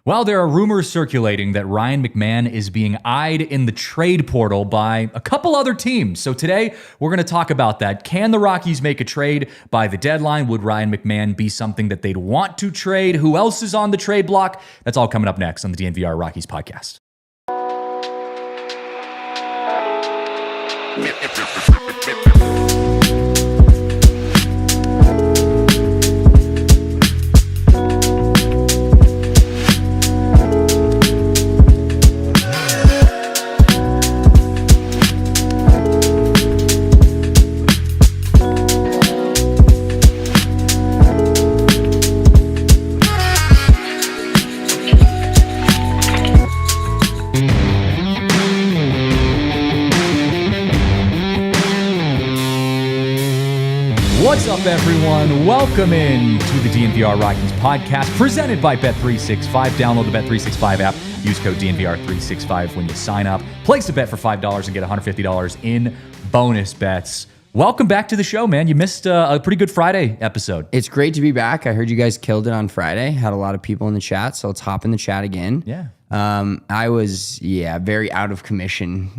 Well, there are rumors circulating that Ryan McMahon is being eyed in the trade portal by a couple other teams. So today, we're going to talk about that. Can the Rockies make a trade by the deadline? Would Ryan McMahon be something that they'd want to trade? Who else is on the trade block? That's all coming up next on the DNVR Rockies Podcast. What's up, everyone? Welcome in to the DNVR Rockies Podcast, presented by Bet365. Download the Bet365 app. Use code DNVR365 when you sign up. Place a bet for $5 and get $150 in bonus bets. Welcome back to the show, man. You missed a pretty good Friday episode. It's great to be back. I heard you guys killed it on Friday. Had a lot of people in the chat, so let's hop in the chat again. Yeah. I was, very out of commission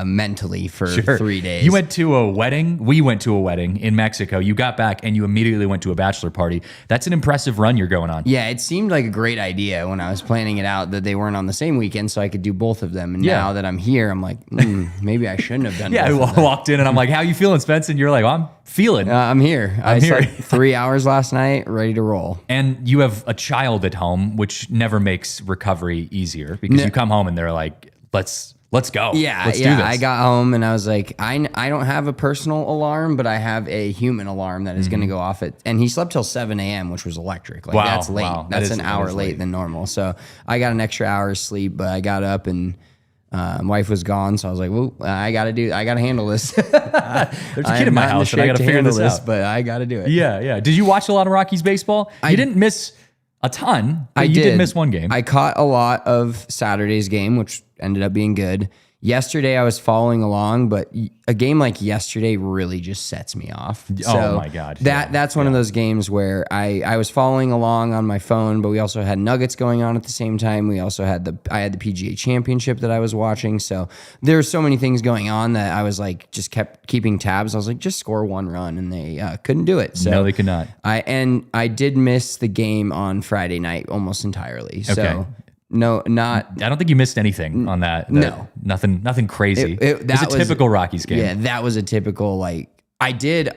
mentally for 3 days. You went to a wedding. We went to a wedding in Mexico. You got back and you immediately went to a bachelor party. That's an impressive run you're going on. Yeah, it seemed like a great idea when I was planning it out that they weren't on the same weekend so I could do both of them. And now that I'm here, I'm like, maybe I shouldn't have done both of them. I walked in and I'm like, how you feeling, Spence? And you're like, I'm feeling. I'm here. I slept 3 hours last night, ready to roll. And you have a child at home, which never makes recovery easier because you come home and they're like, let's go. Let's do this. I got home and I was like, I don't have a personal alarm, but I have a human alarm that is going to go off and he slept till 7 a.m., which was electric. Like that's late. Wow. That's an hour late than normal. So I got an extra hour's sleep, but I got up and wife was gone, so I was like, "Well, I gotta handle this." There's a kid in my house, and I gotta figure this out. But I gotta do it. Yeah. Did you watch a lot of Rockies baseball? You didn't miss a ton. But you did miss one game. I caught a lot of Saturday's game, which ended up being good. Yesterday, I was following along, but a game like yesterday really just sets me off. Oh my God. That's one of those games where I was following along on my phone, but we also had Nuggets going on at the same time. We also had I had the PGA Championship that I was watching. So there were so many things going on that I was like, just kept keeping tabs. I was like, just score one run, and they couldn't do it. So no, they could not. I did miss the game on Friday night almost entirely. Okay. So no, not. I don't think you missed anything on that. No, nothing crazy. That was a typical Rockies game. Yeah, that was a typical I did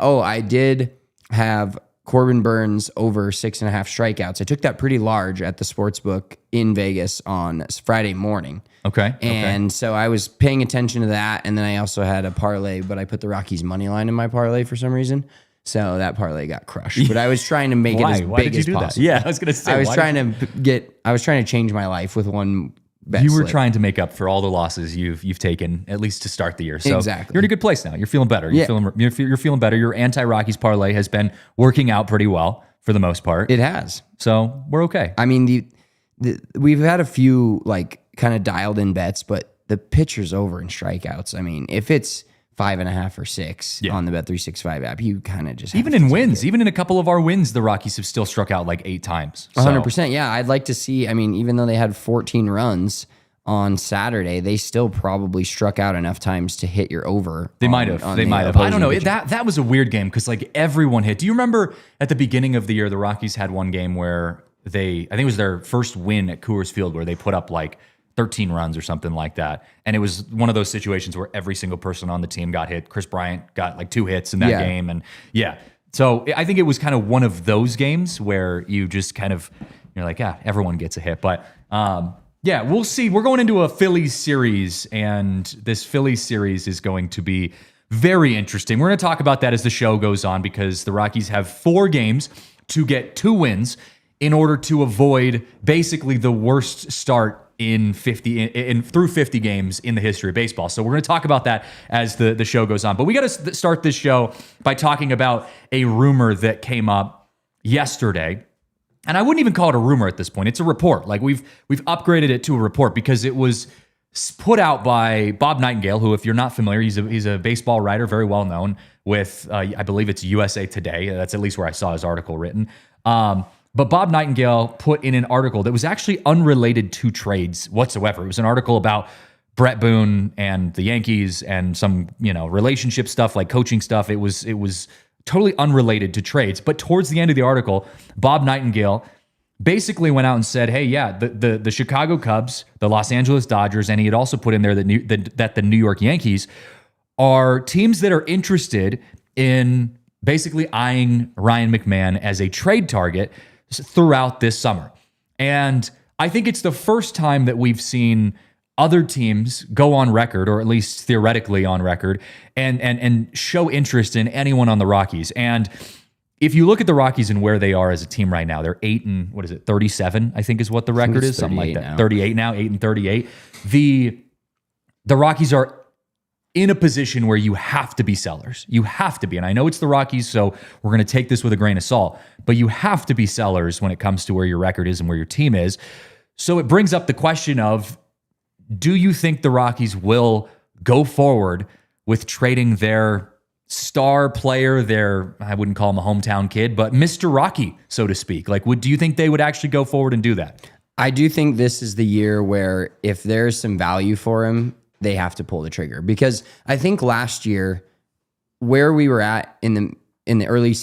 have Corbin Burns over 6.5 strikeouts. I took that pretty large at the sportsbook in Vegas on Friday morning. Okay. And so I was paying attention to that, and then I also had a parlay, but I put the Rockies money line in my parlay for some reason. So that parlay got crushed, but I was trying to make it as big as possible. That? Yeah, I was going to say. I was trying to change my life with one bet. You were trying to make up for all the losses you've taken, at least to start the year. So exactly. You're in a good place now. You're feeling better. You're feeling better. Your anti-Rockies parlay has been working out pretty well for the most part. It has. So we're okay. I mean, we've had a few kind of dialed in bets, but the pitcher's over in strikeouts. I mean, if it's 5.5 or 6 on the Bet365 app, you kind of just even in wins, even in a couple of our wins, the Rockies have still struck out like 8 times. 100%. Yeah, I'd like to see. I mean, even though they had 14 runs on Saturday, they still probably struck out enough times to hit your over. They might have. I don't know. That was a weird game because everyone hit. Do you remember at the beginning of the year, the Rockies had one game where I think it was their first win at Coors Field where they put up 13 runs or something like that. And it was one of those situations where every single person on the team got hit. Chris Bryant got 2 hits in that game. And so I think it was kind of one of those games where you just you're like, everyone gets a hit. But we'll see. We're going into a Phillies series, and this Phillies series is going to be very interesting. We're going to talk about that as the show goes on because the Rockies have 4 games to get 2 wins in order to avoid basically the worst start through 50 games in the history of baseball. So we're going to talk about that as the show goes on. But we got to start this show by talking about a rumor that came up yesterday. And I wouldn't even call it a rumor at this point. It's a report. We've upgraded it to a report because it was put out by Bob Nightingale, who, if you're not familiar, he's a baseball writer, very well known with, I believe it's USA Today. That's at least where I saw his article written. But Bob Nightingale put in an article that was actually unrelated to trades whatsoever. It was an article about Brett Boone and the Yankees and some, relationship stuff, like coaching stuff. It was totally unrelated to trades. But towards the end of the article, Bob Nightingale basically went out and said, hey, yeah, the Chicago Cubs, the Los Angeles Dodgers, and he had also put in there that the New York Yankees are teams that are interested in basically eyeing Ryan McMahon as a trade target throughout this summer. And I think it's the first time that we've seen other teams go on record, or at least theoretically on record, and show interest in anyone on the Rockies. And if you look at the Rockies and where they are as a team right now, they're 37, I think is what the record is, something like that. Now. 38 now, 8-38. The Rockies are in a position where you have to be sellers. You have to be. And I know it's the Rockies, so we're going to take this with a grain of salt, but you have to be sellers when it comes to where your record is and where your team is. So it brings up the question of, do you think the Rockies will go forward with trading their star player, I wouldn't call him a hometown kid, but Mr. Rocky, so to speak? Like, do you think they would actually go forward and do that? I do think this is the year where if there's some value for him, they have to pull the trigger, because I think last year where we were at in the early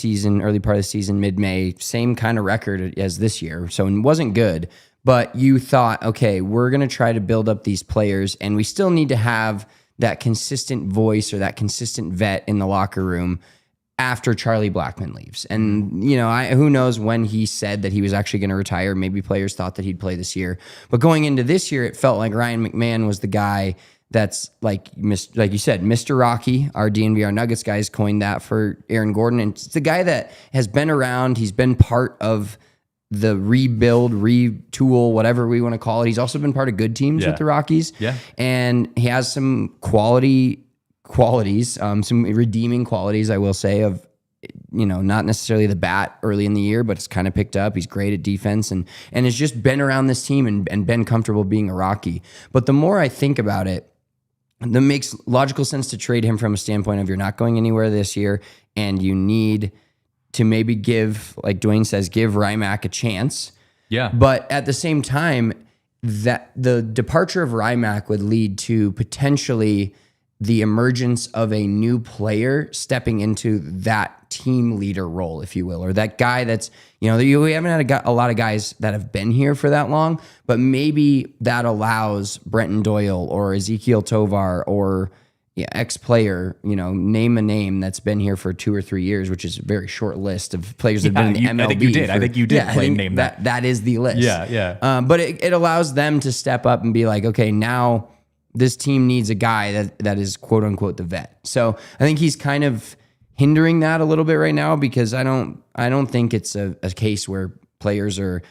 part of the season, mid-May, same kind of record as this year. So it wasn't good, but you thought, okay, we're going to try to build up these players and we still need to have that consistent voice or that consistent vet in the locker room after Charlie Blackmon leaves. And, who knows when he said that he was actually going to retire. Maybe players thought that he'd play this year. But going into this year, it felt like Ryan McMahon was the guy that's like you said, Mr. Rocky. Our DNVR Nuggets guys coined that for Aaron Gordon. And it's the guy that has been around. He's been part of the rebuild, retool, whatever we want to call it. He's also been part of good teams with the Rockies. Yeah. And he has some qualities, some redeeming qualities, I will say, of, not necessarily the bat early in the year, but it's kind of picked up. He's great at defense and has just been around this team and been comfortable being a Rocky. But the more I think about it, that makes logical sense to trade him from a standpoint of you're not going anywhere this year and you need to maybe give, like Dwayne says, give Rymack a chance. Yeah. But at the same time, that the departure of Rymack would lead to potentially the emergence of a new player stepping into that team leader role, if you will, or that guy that's, we haven't had a lot of guys that have been here for that long, but maybe that allows Brenton Doyle or Ezekiel Tovar or ex-player, name a name that's been here for 2 or 3 years, which is a very short list of players that have been in the MLB. I think you did. I think you did name that. That is the list. Yeah. But it allows them to step up and be like, okay, now this team needs a guy that is quote unquote the vet. So I think he's kind of hindering that a little bit right now, because I don't think it's a case where players are,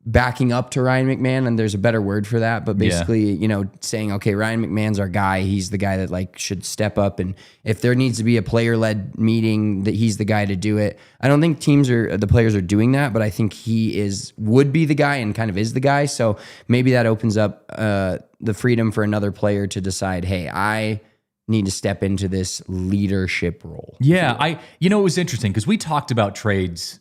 backing up to Ryan McMahon, and there's a better word for that, but basically, saying, okay, Ryan McMahon's our guy. He's the guy that should step up. And if there needs to be a player-led meeting, that he's the guy to do it. I don't think the players are doing that, but I think he would be the guy and kind of is the guy. So maybe that opens up the freedom for another player to decide, hey, I need to step into this leadership role. Yeah. It was interesting because we talked about trades,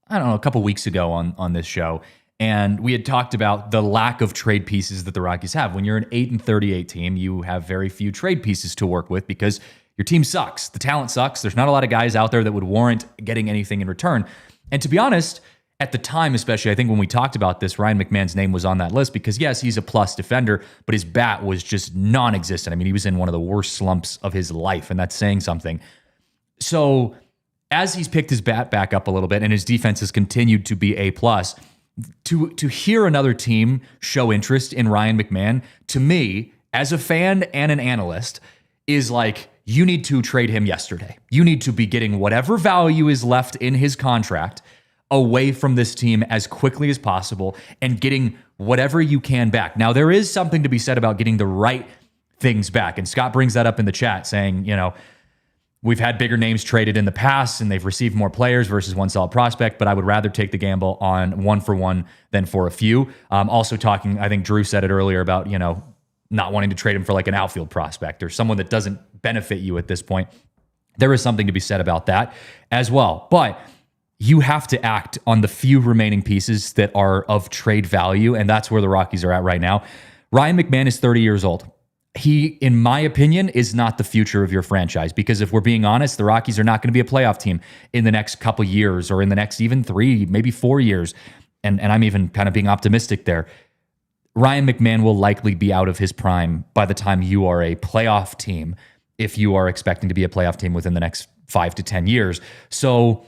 I don't know, a couple weeks ago on this show. And we had talked about the lack of trade pieces that the Rockies have. When you're an 8-38 team, you have very few trade pieces to work with because your team sucks. The talent sucks. There's not a lot of guys out there that would warrant getting anything in return. And to be honest, at the time, especially, I think when we talked about this, Ryan McMahon's name was on that list because, yes, he's a plus defender, but his bat was just non-existent. I mean, he was in one of the worst slumps of his life, and that's saying something. So as he's picked his bat back up a little bit and his defense has continued to be A+, to hear another team show interest in Ryan McMahon, to me, as a fan and an analyst, is like, you need to trade him yesterday. You need to be getting whatever value is left in his contract away from this team as quickly as possible and getting whatever you can back. Now, there is something to be said about getting the right things back. And Scott brings that up in the chat saying, we've had bigger names traded in the past and they've received more players versus one solid prospect, but I would rather take the gamble on one for one than for a few. Also talking, I think Drew said it earlier about, not wanting to trade him for like an outfield prospect or someone that doesn't benefit you at this point. There is something to be said about that as well. But you have to act on the few remaining pieces that are of trade value, and that's where the Rockies are at right now. Ryan McMahon is 30 years old. He, in my opinion, is not the future of your franchise, because if we're being honest, the Rockies are not going to be a playoff team in the next couple years, or in the next even 3, maybe 4 years. And I'm even kind of being optimistic there. Ryan McMahon will likely be out of his prime by the time you are a playoff team, if you are expecting to be a playoff team within the next 5 to 10 years. So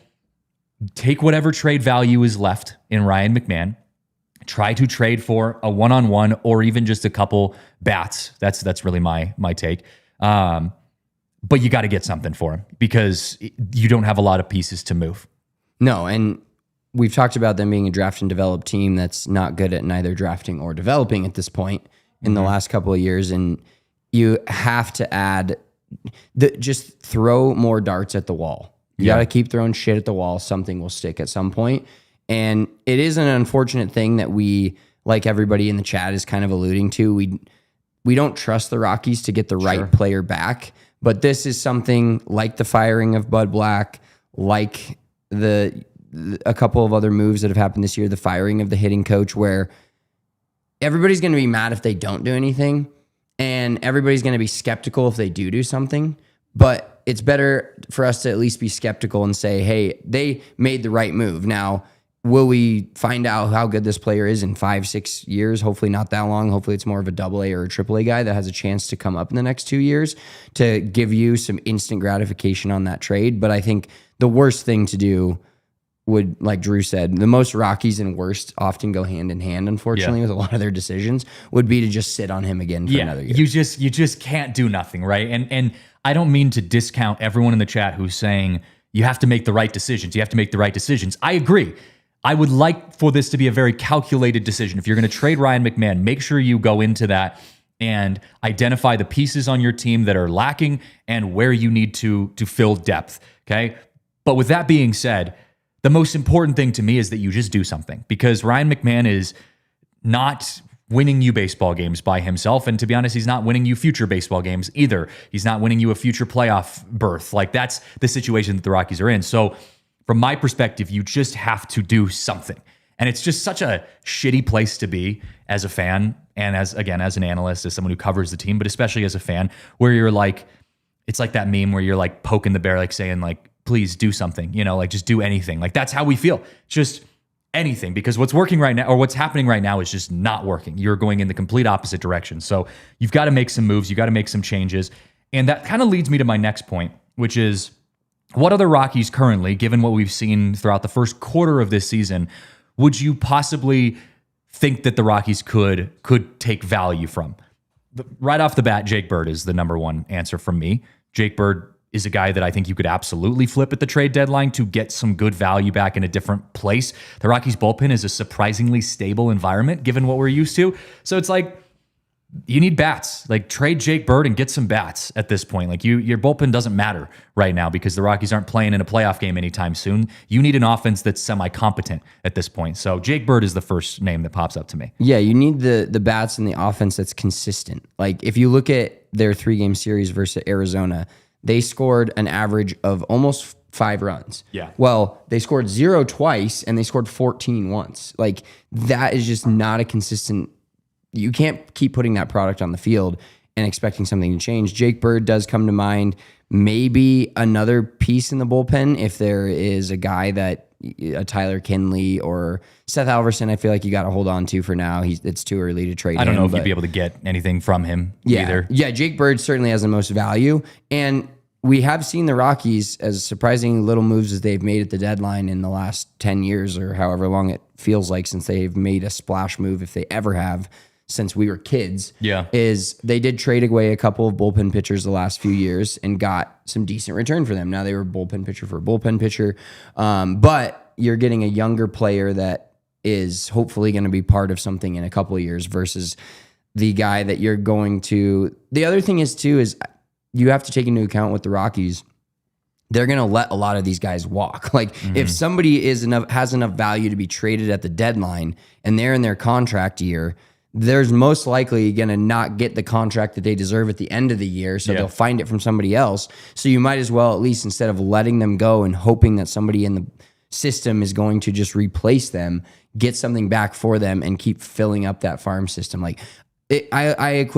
take whatever trade value is left in Ryan McMahon, try to trade for a one-on-one or even just a couple bats. That's really my take. But you got to get something for him, because you don't have a lot of pieces to move. No, and we've talked about them being a draft and develop team that's not good at neither drafting or developing at this point in the last couple of years. And you have to add, just throw more darts at the wall. You got to keep throwing shit at the wall. Something will stick at some point. And it is an unfortunate thing that we, like everybody in the chat is kind of alluding to, we don't trust the Rockies to get the right player back. But this is something like the firing of Bud Black, like a couple of other moves that have happened this year, the firing of the hitting coach, where everybody's going to be mad if they don't do anything, and everybody's going to be skeptical if they do something. But it's better for us to at least be skeptical and say, hey, they made the right move. Now, will we find out how good this player is in 5-6 years? Hopefully not that long. Hopefully it's more of a AA or a AAA guy that has a chance to come up in the next 2 years to give you some instant gratification on that trade. But I think the worst thing to do would, like Drew said, the most Rockies and worst often go hand in hand, unfortunately, with a lot of their decisions, would be to just sit on him again for another year. You just can't do nothing, right? And I don't mean to discount everyone in the chat who's saying you have to make the right decisions. You have to make the right decisions. I agree. I would like for this to be a very calculated decision. If you're going to trade Ryan McMahon, make sure you go into that and identify the pieces on your team that are lacking and where you need to fill depth, okay? But with that being said, the most important thing to me is that you just do something, because Ryan McMahon is not winning you baseball games by himself. And to be honest, he's not winning you future baseball games either. He's not winning you a future playoff berth. Like, that's the situation that the Rockies are in. So from my perspective, you just have to do something. And it's just such a shitty place to be as a fan, and as an analyst, as someone who covers the team, but especially as a fan, where you're like, it's like that meme where you're like poking the bear, like saying like, please do something, like just do anything. Like, that's how we feel. Just anything, because what's working right now, or what's happening right now, is just not working. You're going in the complete opposite direction. So you've got to make some moves. You got to make some changes. And that kind of leads me to my next point, which is, what other Rockies currently, given what we've seen throughout the first quarter of this season, would you possibly think that the Rockies could take value from? Right off the bat, Jake Bird is the number one answer from me. Jake Bird is a guy that I think you could absolutely flip at the trade deadline to get some good value back in a different place. The Rockies bullpen is a surprisingly stable environment given what we're used to. So it's like, you need bats. Like, trade Jake Bird and get some bats at this point. Like, your bullpen doesn't matter right now because the Rockies aren't playing in a playoff game anytime soon. You need an offense that's semi-competent at this point. So Jake Bird is the first name that pops up to me. Yeah, you need the bats and the offense that's consistent. Like, if you look at their 3-game series versus Arizona, they scored an average of almost 5 runs. Yeah. Well, they scored 0 twice and they scored 14 once. Like, that is just not a consistent. You can't keep putting that product on the field and expecting something to change. Jake Bird does come to mind. Maybe another piece in the bullpen, if there is a guy that a Tyler Kinley or Seth Alverson, I feel like you got to hold on to for now. It's too early to trade him. I don't know if you'd be able to get anything from him either. Yeah, Jake Bird certainly has the most value. And we have seen the Rockies, as surprising little moves as they've made at the deadline in the last 10 years or however long it feels like since they've made a splash move, if they ever have, since we were kids, is they did trade away a couple of bullpen pitchers the last few years and got some decent return for them. Now they were bullpen pitcher for a bullpen pitcher, but you're getting a younger player that is hopefully going to be part of something in a couple of years versus the guy that you're going to. The other thing is too is you have to take into account with the Rockies, they're going to let a lot of these guys walk. Like, if somebody has enough value to be traded at the deadline and they're in their contract year, there's most likely going to not get the contract that they deserve at the end of the year, so they'll find it from somebody else. So you might as well, at least instead of letting them go and hoping that somebody in the system is going to just replace them, get something back for them, and keep filling up that farm system. Like I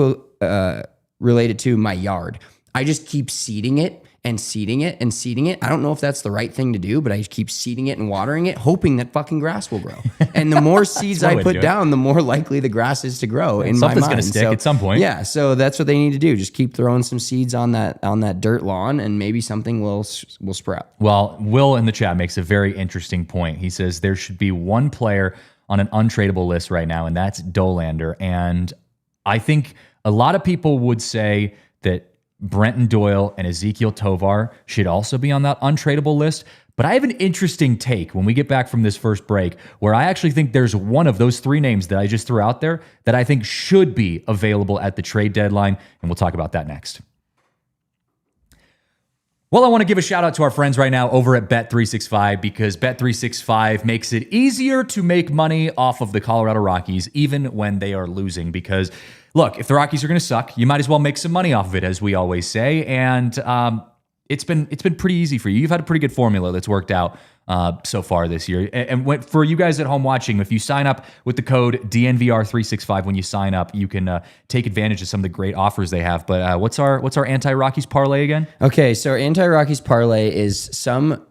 relate it to my yard. I just keep seeding it and seeding it and seeding it. I don't know if that's the right thing to do, but I keep seeding it and watering it, hoping that fucking grass will grow. And the more seeds I put down, the more likely the grass is to grow. In my mind, something's going to stick at some point. Yeah, so that's what they need to do. Just keep throwing some seeds on that dirt lawn, and maybe something will sprout. Well, Will in the chat makes a very interesting point. He says there should be one player on an untradeable list right now, and that's Dollander. And I think a lot of people would say that Brenton Doyle and Ezekiel Tovar should also be on that untradeable list. But I have an interesting take when we get back from this first break, where I actually think there's one of those three names that I just threw out there that I think should be available at the trade deadline. And we'll talk about that next. Well, I want to give a shout out to our friends right now over at Bet365, because Bet365 makes it easier to make money off of the Colorado Rockies, even when they are losing. Because look, if the Rockies are going to suck, you might as well make some money off of it, as we always say. And it's been pretty easy for you. You've had a pretty good formula that's worked out so far this year. And for you guys at home watching, if you sign up with the code DNVR365 when you sign up, you can take advantage of some of the great offers they have. But what's our anti-Rockies parlay again? Okay, so our anti-Rockies parlay is some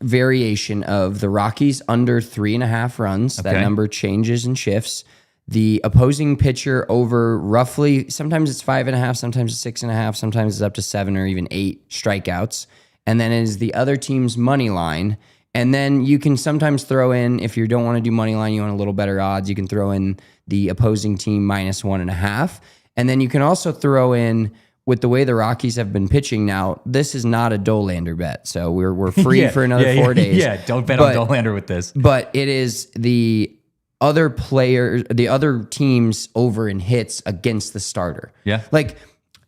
variation of the Rockies under 3.5 runs. Okay. That number changes and shifts. The opposing pitcher over roughly, sometimes it's 5.5, sometimes it's 6.5, sometimes it's up to 7 or even 8 strikeouts. And then it is the other team's money line. And then you can sometimes throw in, if you don't want to do money line, you want a little better odds, you can throw in the opposing team -1.5. And then you can also throw in, with the way the Rockies have been pitching now, this is not a Dollander bet. So we're free for another 4 days. Yeah, don't bet on Dollander with this. But it is the other players, the other teams over in hits against the starter. Yeah. Like,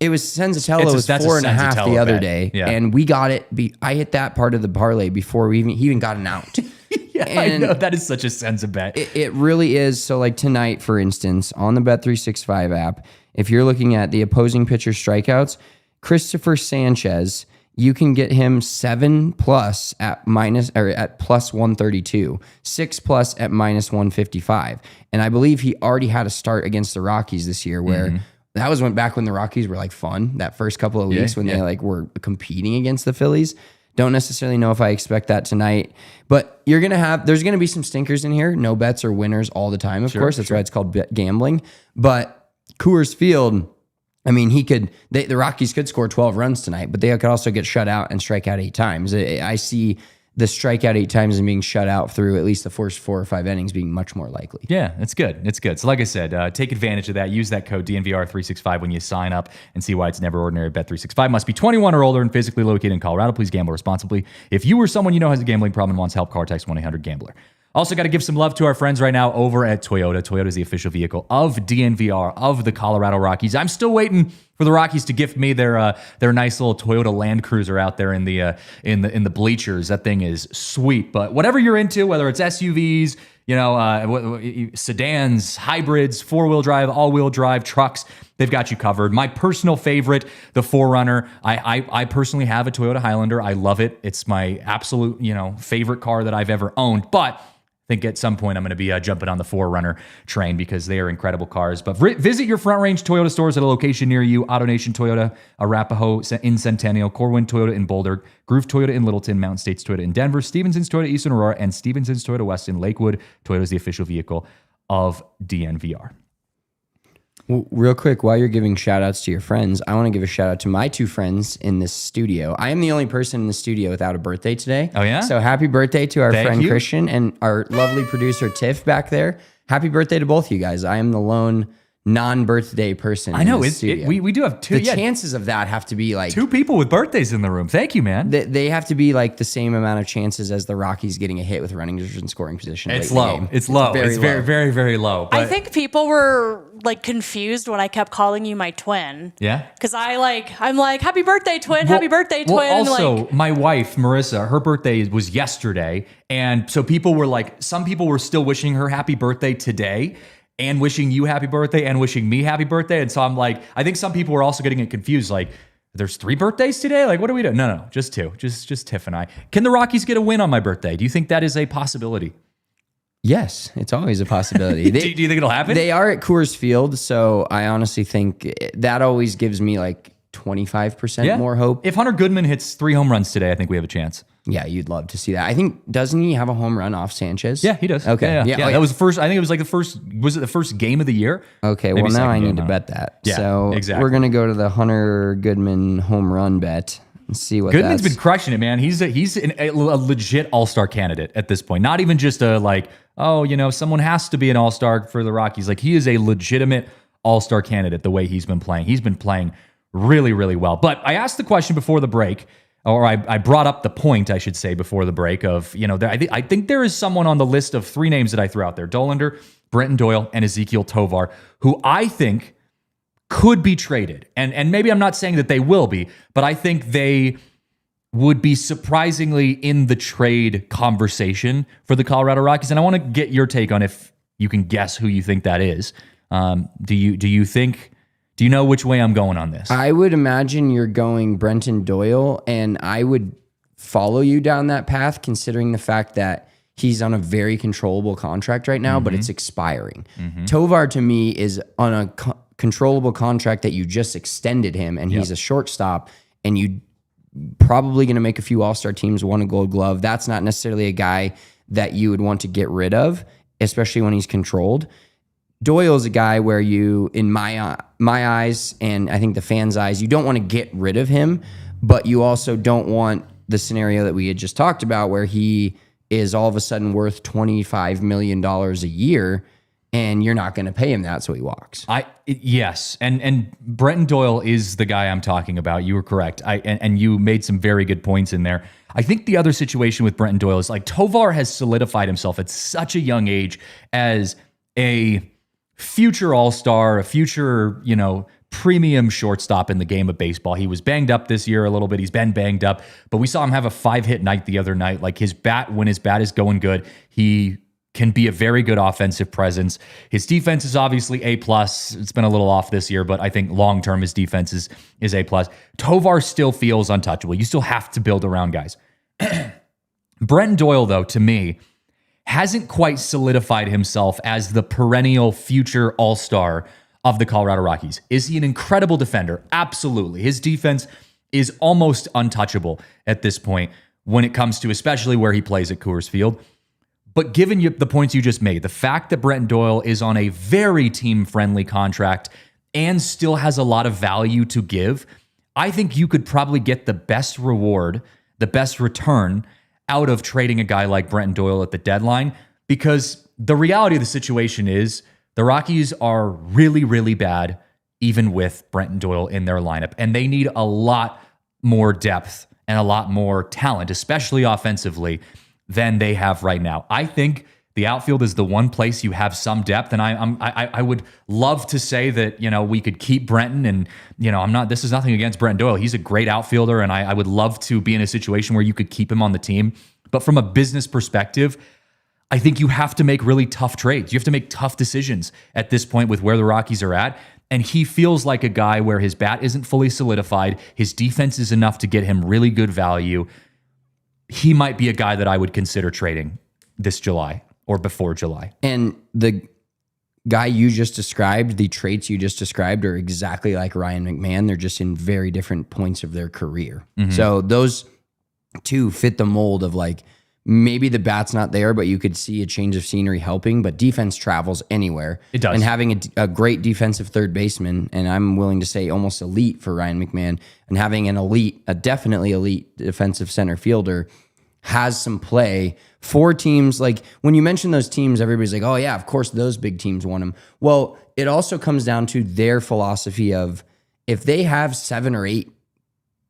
it was Senzatello was 4.5 the other day, and we got it. I hit that part of the parlay before he even got an out. Yeah, and I know, that is such a Senza bet. It really is. So, like tonight, for instance, on the Bet365 app, if you're looking at the opposing pitcher strikeouts, Christopher Sanchez, you can get him 7+ at +132, 6+ at -155, and I believe he already had a start against the Rockies this year where. That was back when the Rockies were like fun, that first couple of weeks when they like were competing against the Phillies. Don't necessarily know if I expect that tonight, but there's going to be some stinkers in here. No bets are winners all the time, of course. That's why it's called gambling. But Coors Field, I mean, the Rockies could score 12 runs tonight, but they could also get shut out and strike out 8 times. I see the strikeout 8 times and being shut out through at least the first 4 or 5 innings being much more likely. Yeah, it's good. It's good. So like I said, take advantage of that. Use that code DNVR365 when you sign up and see why it's never ordinary. Bet365 must be 21 or older and physically located in Colorado. Please gamble responsibly. If you or someone you know has a gambling problem and wants help, call or text 1-800-GAMBLER. Also got to give some love to our friends right now over at Toyota. Toyota is the official vehicle of DNVR, of the Colorado Rockies. I'm still waiting for the Rockies to gift me their nice little Toyota Land Cruiser out there in the bleachers. That thing is sweet. But whatever you're into, whether it's SUVs, sedans, hybrids, 4-wheel drive, all-wheel drive, trucks, they've got you covered. My personal favorite, the 4Runner. I personally have a Toyota Highlander. I love it. It's my absolute favorite car that I've ever owned. But I think at some point I'm going to be jumping on the 4Runner train because they are incredible cars. But visit your Front Range Toyota stores at a location near you. AutoNation Toyota, Arapahoe in Centennial, Corwin Toyota in Boulder, Groove Toyota in Littleton, Mountain States Toyota in Denver, Stevenson's Toyota Eastern Aurora, and Stevenson's Toyota West in Lakewood. Toyota is the official vehicle of DNVR. Well, real quick, while you're giving shout outs to your friends, I want to give a shout out to my 2 friends in this studio. I am the only person in the studio without a birthday today. Oh, yeah? So happy birthday to our friend Christian and our lovely producer Tiff back there. Happy birthday to both of you guys. I am the lone non-birthday person. I know. We do have 2. The chances of that have to be like 2 people with birthdays in the room. Thank you, man. They have to be like the same amount of chances as the Rockies getting a hit with running and scoring position. It's low. It's low. It's very, very, very low. But I think people were like confused when I kept calling you my twin. Yeah. Because I'm like, happy birthday, twin. Happy birthday, twin. Well, also, my wife, Marissa, her birthday was yesterday. And so some people were still wishing her happy birthday today, and wishing you happy birthday and wishing me happy birthday. And so I'm like, I think some people were also getting it confused. Like, there's 3 birthdays today? Like, what are we doing? No, just 2. Just Tiff and I. Can the Rockies get a win on my birthday? Do you think that is a possibility? Yes, it's always a possibility. Do you think it'll happen? They are at Coors Field, so I honestly think that always gives me like 25% more hope. If Hunter Goodman hits 3 home runs today, I think we have a chance. Yeah, you'd love to see that. I think, doesn't he have a home run off Sanchez? Yeah, he does. Okay. Yeah. That was the first, I think it was like was it the first game of the year? Okay, Maybe well, now I second need to game, bet that. Yeah, so exactly. we're going to go to the Hunter Goodman home run bet and see what Goodman's that's. been crushing it, man. He's a legit all-star candidate at this point. Not even just a like, oh, someone has to be an all-star for the Rockies. Like, he is a legitimate all-star candidate the way he's been playing. He's been playing really, really well. But I asked the question before the break, or I brought up the point, I should say, before the break of, I think there is someone on the list of 3 names that I threw out there: Dollander, Brenton Doyle, and Ezequiel Tovar, who I think could be traded. And maybe I'm not saying that they will be, but I think they would be surprisingly in the trade conversation for the Colorado Rockies. And I want to get your take on if you can guess who you think that is. Do you know which way I'm going on this? I would imagine you're going Brenton Doyle, and I would follow you down that path, considering the fact that he's on a very controllable contract right now, but it's expiring. Tovar, to me, is on a controllable contract that you just extended him, and he's a shortstop, and you probably going to make a few all-star teams want a Gold Glove. That's not necessarily a guy that you would want to get rid of, especially when he's controlled. Doyle is a guy where you, in my eyes, and I think the fans' eyes, you don't want to get rid of him, but you also don't want the scenario that we had just talked about where he is all of a sudden worth $25 million a year, and you're not going to pay him that, so he walks. Yes, and Brenton Doyle is the guy I'm talking about. You were correct. And you made some very good points in there. I think the other situation with Brenton Doyle is like Tovar has solidified himself at such a young age as a future all-star, a future, premium shortstop in the game of baseball. He was banged up this year a little bit. He's been banged up, but we saw him have a 5-hit night the other night. Like when his bat is going good, he can be a very good offensive presence. His defense is obviously A+. It's been a little off this year, but I think long-term his defense is A+. Tovar still feels untouchable. You still have to build around guys. Brenton Doyle, though, to me, hasn't quite solidified himself as the perennial future all-star of the Colorado Rockies. Is he an incredible defender? Absolutely. His defense is almost untouchable at this point when it comes to especially where he plays at Coors Field. But given the points you just made, the fact that Brenton Doyle is on a very team-friendly contract and still has a lot of value to give, I think you could probably get the best reward, the best return out of trading a guy like Brenton Doyle at the deadline, because the reality of the situation is the Rockies are really, really bad even with Brenton Doyle in their lineup, and they need a lot more depth and a lot more talent, especially offensively, than they have right now. I think the outfield is the one place you have some depth, and I would love to say that we could keep Brenton, and I'm not. This is nothing against Brenton Doyle. He's a great outfielder, and I would love to be in a situation where you could keep him on the team. But from a business perspective, I think you have to make really tough trades. You have to make tough decisions at this point with where the Rockies are at. And he feels like a guy where his bat isn't fully solidified. His defense is enough to get him really good value. He might be a guy that I would consider trading this July or before July. And the guy you just described, the traits you just described are exactly like Ryan McMahon. They're just in very different points of their career. So those two fit the mold of like, maybe the bat's not there, but you could see a change of scenery helping, but defense travels anywhere. It does. And having a great defensive third baseman, and I'm willing to say almost elite for Ryan McMahon, and having a definitely elite defensive center fielder has some play for teams. Like when you mention those teams, everybody's like, oh yeah, of course those big teams want them. Well, it also comes down to their philosophy of if they have 7 or 8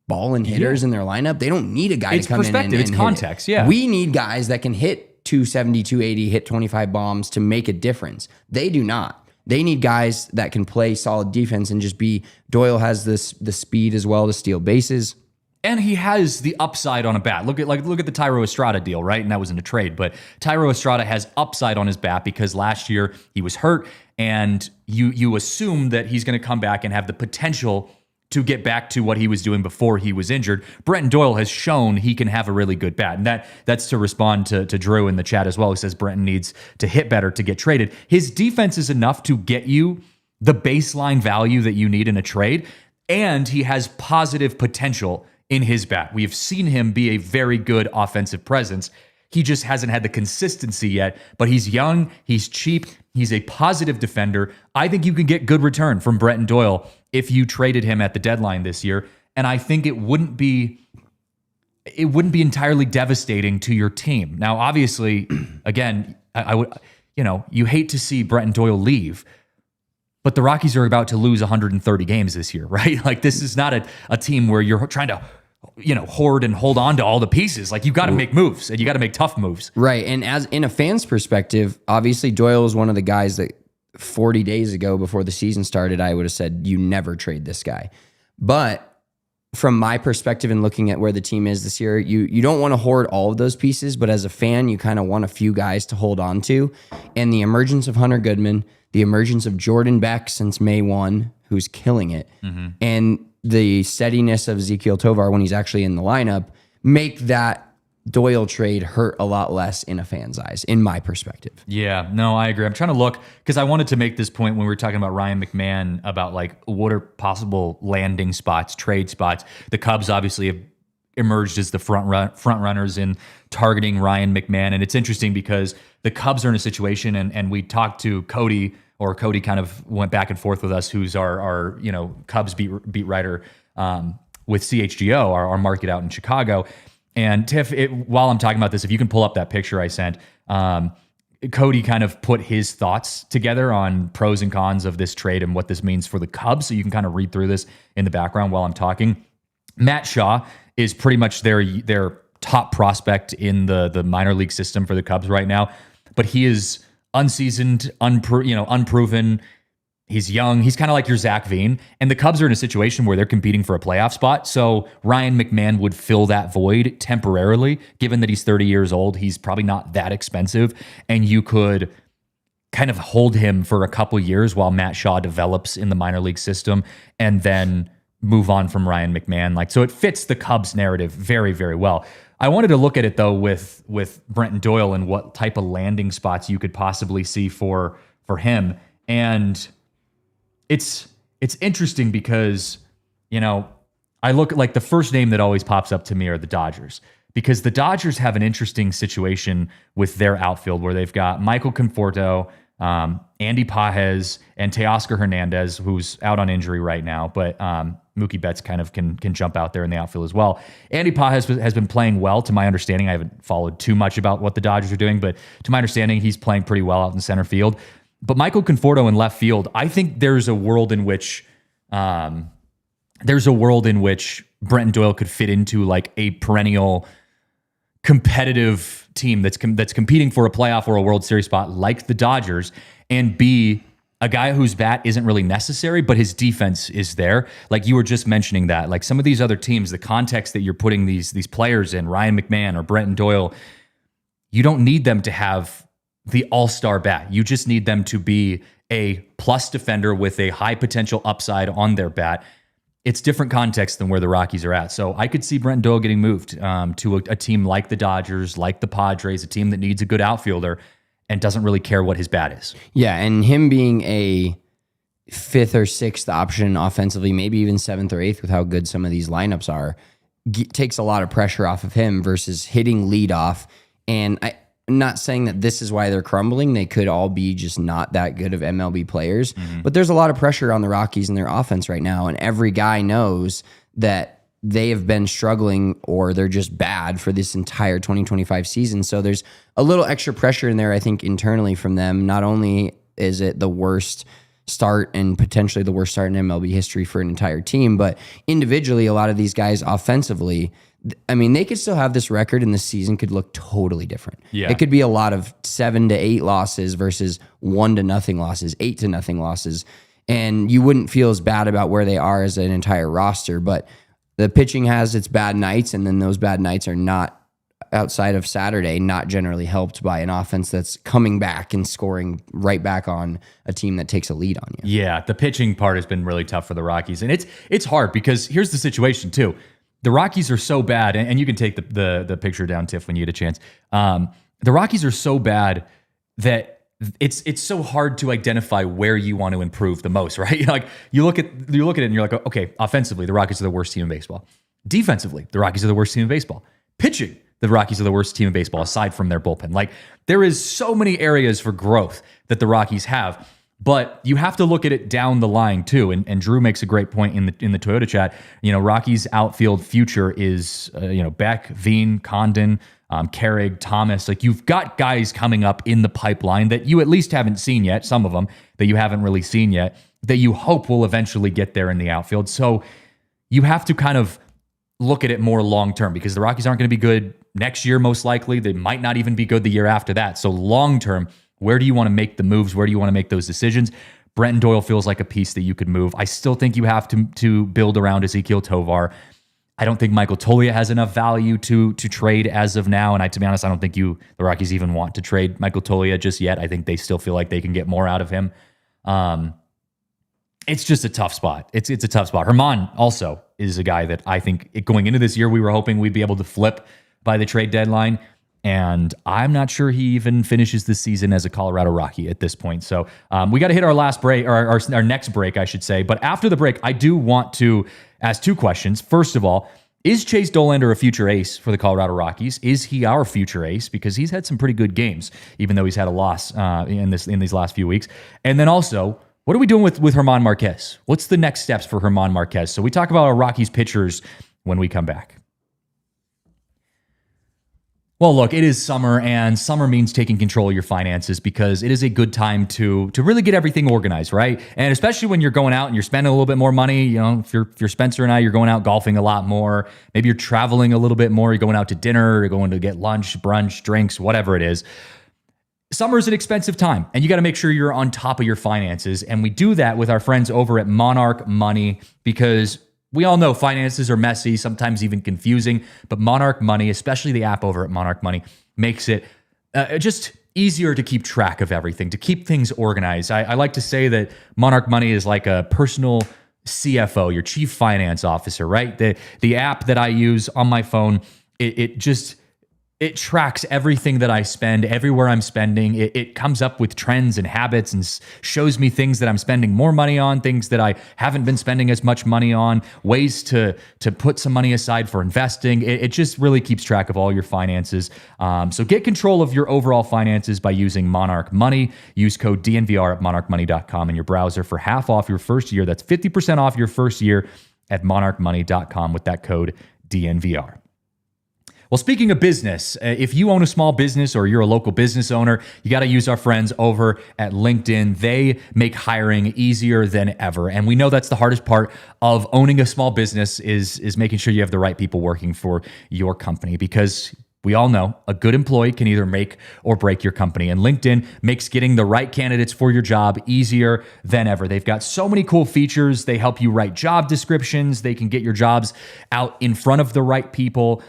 ball and hitters in their lineup, they don't need a guy to come in and it's context. Yeah, we need guys that can hit 270, 280, hit 25 bombs to make a difference. They do not. They need guys that can play solid defense and just be. Doyle has the speed as well to steal bases, and he has the upside on a bat. Look at the Thairo Estrada deal, right? And that was in a trade, but Thairo Estrada has upside on his bat because last year he was hurt, and you assume that he's going to come back and have the potential to get back to what he was doing before he was injured. Brenton Doyle has shown he can have a really good bat. And that's to respond to Drew in the chat as well. He says Brenton needs to hit better to get traded. His defense is enough to get you the baseline value that you need in a trade, and he has positive potential in his bat. We have seen him be a very good offensive presence. He just hasn't had the consistency yet, but he's young, he's cheap, he's a positive defender. I think you can get good return from Brenton Doyle if you traded him at the deadline this year, and I think it wouldn't be entirely devastating to your team. Now, obviously, again, I would, you hate to see Brenton Doyle leave, but the Rockies are about to lose 130 games this year, right? Like, this is not a team where you're trying to hoard and hold on to all the pieces. Like, you got to make moves, and you got to make tough moves. Right. And as in a fan's perspective, obviously Doyle is one of the guys that 40 days ago before the season started, I would have said, you never trade this guy. But from my perspective and looking at where the team is this year, you don't want to hoard all of those pieces, but as a fan, you kind of want a few guys to hold on to. And the emergence of Hunter Goodman, the emergence of Jordan Beck since May 1, who's killing it, and the steadiness of Ezekiel Tovar when he's actually in the lineup make that Doyle trade hurt a lot less in a fan's eyes, in my perspective. Yeah, no, I agree. I'm trying to look, because I wanted to make this point when we were talking about Ryan McMahon about like what are possible landing spots, trade spots. The Cubs obviously have emerged as the front runners in targeting Ryan McMahon, and it's interesting because the Cubs are in a situation, and we talked to Cody, or Cody kind of went back and forth with us, who's our Cubs beat writer with CHGO, our market out in Chicago. And Tiff, while I'm talking about this, if you can pull up that picture I sent, Cody kind of put his thoughts together on pros and cons of this trade and what this means for the Cubs. So you can kind of read through this in the background while I'm talking. Matt Shaw is pretty much their top prospect in the minor league system for the Cubs right now, but he is unseasoned, unproven. He's young. He's kind of like your Zach Veen. And the Cubs are in a situation where they're competing for a playoff spot. So Ryan McMahon would fill that void temporarily. Given that he's 30 years old, he's probably not that expensive. And you could kind of hold him for a couple years while Matt Shaw develops in the minor league system and then move on from Ryan McMahon. So it fits the Cubs narrative very, very well. I wanted to look at it, though, with Brenton Doyle and what type of landing spots you could possibly see for him. And it's interesting because, I look like the first name that always pops up to me are the Dodgers, because the Dodgers have an interesting situation with their outfield where they've got Michael Conforto, Andy Pages, and Teoscar Hernandez, who's out on injury right now, but Mookie Betts kind of can jump out there in the outfield as well. Andy Pages has been playing well, to my understanding. I haven't followed too much about what the Dodgers are doing, but to my understanding, he's playing pretty well out in center field. But Michael Conforto in left field, I think there's a world in which Brenton Doyle could fit into like a perennial competitive team that's competing for a playoff or a World Series spot like the Dodgers, and be a guy whose bat isn't really necessary, but his defense is there. Like you were just mentioning that, like some of these other teams, the context that you're putting these players in, Ryan McMahon or Brenton Doyle, you don't need them to have the all-star bat. You just need them to be a plus defender with a high potential upside on their bat. It's different context than where the Rockies are at. So I could see Brenton Doyle getting moved to a team like the Dodgers, like the Padres, a team that needs a good outfielder and doesn't really care what his bat is. Yeah, and him being a fifth or sixth option offensively, maybe even seventh or eighth with how good some of these lineups are, takes a lot of pressure off of him versus hitting leadoff. And I'm not saying that this is why they're crumbling. They could all be just not that good of MLB players. But there's a lot of pressure on the Rockies and their offense right now, and every guy knows that they have been struggling or they're just bad for this entire 2025 season. So there's a little extra pressure in there, I think, internally from them. Not only is it the worst start and potentially the worst start in MLB history for an entire team, but individually, a lot of these guys offensively, I mean, they could still have this record and the season could look totally different. Yeah. It could be a lot of 7-8 losses versus 1-0 losses, 8-0 losses. And you wouldn't feel as bad about where they are as an entire roster, but the pitching has its bad nights, and then those bad nights are not outside of Saturday, not generally helped by an offense that's coming back and scoring right back on a team that takes a lead on you. Yeah, the pitching part has been really tough for the Rockies. And it's hard because here's the situation too. The Rockies are so bad, and you can take the picture down, Tiff, when you get a chance. The Rockies are so bad that it's so hard to identify where you want to improve the most, right? Like you look at it and you're like, okay, offensively, the Rockies are the worst team in baseball. Defensively, the Rockies are the worst team in baseball. Pitching, the Rockies are the worst team in baseball aside from their bullpen. Like there is so many areas for growth that the Rockies have. But you have to look at it down the line too, and Drew makes a great point in the Toyota chat. Rockies' outfield future is Beck, Veen, Condon, Carrig, Thomas. Like you've got guys coming up in the pipeline that you at least haven't seen yet. Some of them that you haven't really seen yet that you hope will eventually get there in the outfield. So you have to kind of look at it more long term because the Rockies aren't going to be good next year. Most likely, they might not even be good the year after that. So long term. Where do you want to make the moves? Where do you want to make those decisions? Brenton Doyle feels like a piece that you could move. I still think you have to build around Ezequiel Tovar. I don't think Michael Toglia has enough value to trade as of now. And to be honest, I don't think the Rockies even want to trade Michael Toglia just yet. I think they still feel like they can get more out of him. It's just a tough spot. It's a tough spot. Herman also is a guy that I think going into this year, we were hoping we'd be able to flip by the trade deadline. And I'm not sure he even finishes this season as a Colorado Rocky at this point. So we got to hit our last break, or our next break, I should say. But after the break, I do want to ask two questions. First of all, is Chase Dollander a future ace for the Colorado Rockies? Is he our future ace? Because he's had some pretty good games, even though he's had a loss in these last few weeks. And then also, what are we doing with German Marquez? What's the next steps for German Marquez? So we talk about our Rockies pitchers when we come back. Well, look, it is summer, and summer means taking control of your finances because it is a good time to really get everything organized, right? And especially when you're going out and you're spending a little bit more money. If you're Spencer and I, you're going out golfing a lot more. Maybe you're traveling a little bit more. You're going out to dinner. You're going to get lunch, brunch, drinks, whatever it is. Summer is an expensive time, and you got to make sure you're on top of your finances. And we do that with our friends over at Monarch Money because we all know finances are messy, sometimes even confusing, but Monarch Money, especially the app over at Monarch Money, makes it just easier to keep track of everything, to keep things organized. I like to say that Monarch Money is like a personal CFO, your chief finance officer, right? The app that I use on my phone, it tracks everything that I spend, everywhere I'm spending. It comes up with trends and habits and shows me things that I'm spending more money on, things that I haven't been spending as much money on, ways to put some money aside for investing. It just really keeps track of all your finances. So get control of your overall finances by using Monarch Money. Use code DNVR at monarchmoney.com in your browser for half off your first year. That's 50% off your first year at monarchmoney.com with that code DNVR. Well, speaking of business, if you own a small business or you're a local business owner, you got to use our friends over at LinkedIn. They make hiring easier than ever. And we know that's the hardest part of owning a small business is making sure you have the right people working for your company, because we all know a good employee can either make or break your company, and LinkedIn makes getting the right candidates for your job easier than ever. They've got so many cool features. They help you write job descriptions. They can get your jobs out in front of the right people.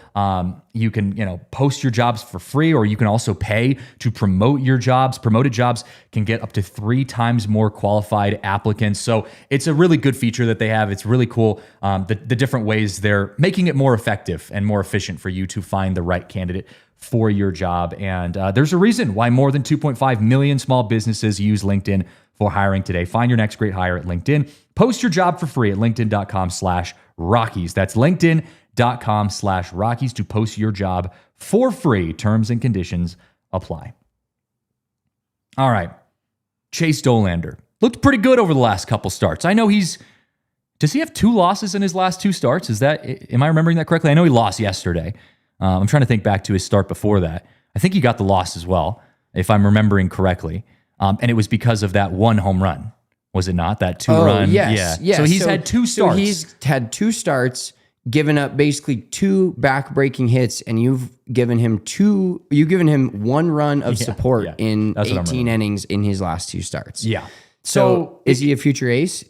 You can, post your jobs for free, or you can also pay to promote your jobs. Promoted jobs can get up to 3 times more qualified applicants. So it's a really good feature that they have. It's really cool. The different ways they're making it more effective and more efficient for you to find the right candidate for your job. And there's a reason why more than 2.5 million small businesses use LinkedIn for hiring today. Find your next great hire at LinkedIn. Post your job for free at linkedin.com/Rockies. That's linkedin.com/Rockies to post your job for free. Terms and conditions apply. All right. Chase Dollander looked pretty good over the last couple starts. I know does he have 2 losses in his last 2 starts? Am I remembering that correctly? I know he lost yesterday. I'm trying to think back to his start before that. I think he got the loss as well, if I'm remembering correctly. And it was because of that 1 home run. Was it not? That 2-run? Yes. Yeah. So he's had 2 starts. So he's had 2 starts, given up basically 2 back-breaking hits, and you've given him 1 run of support in 18 innings in his last 2 starts. Yeah. So is he a future ace?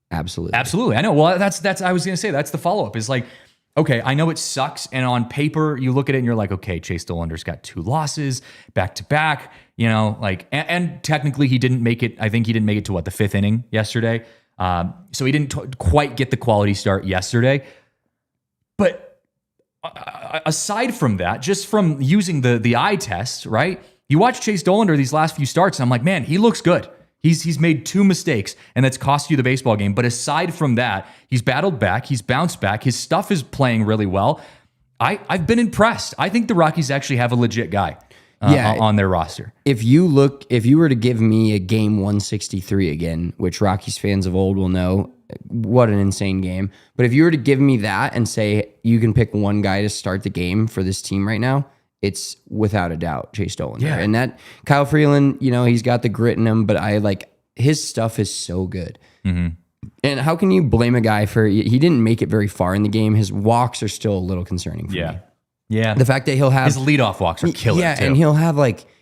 Absolutely. Absolutely. I know. Well, that's I was going to say, that's the follow-up, is like, okay, I know it sucks. And on paper, you look at it and you're like, okay, Chase Dollander's got 2 losses back to back, and technically he didn't make it. I think he didn't make it to the 5th inning yesterday. So he didn't quite get the quality start yesterday. But aside from that, just from using the eye test, right? You watch Chase Dollander these last few starts, and I'm like, man, he looks good. He's made 2 mistakes, and that's cost you the baseball game. But aside from that, he's battled back. He's bounced back. His stuff is playing really well. I've been impressed. I think the Rockies actually have a legit guy on their roster. If you were to give me a game 163 again, which Rockies fans of old will know, what an insane game. But if you were to give me that and say you can pick one guy to start the game for this team right now, it's without a doubt Chase Dollander. Yeah. And that Kyle Freeland, he's got the grit in him, but his stuff is so good. Mm-hmm. And how can you blame a guy he didn't make it very far in the game. His walks are still a little concerning for me. Yeah. The fact that he'll have his leadoff walks are killer too. And he'll have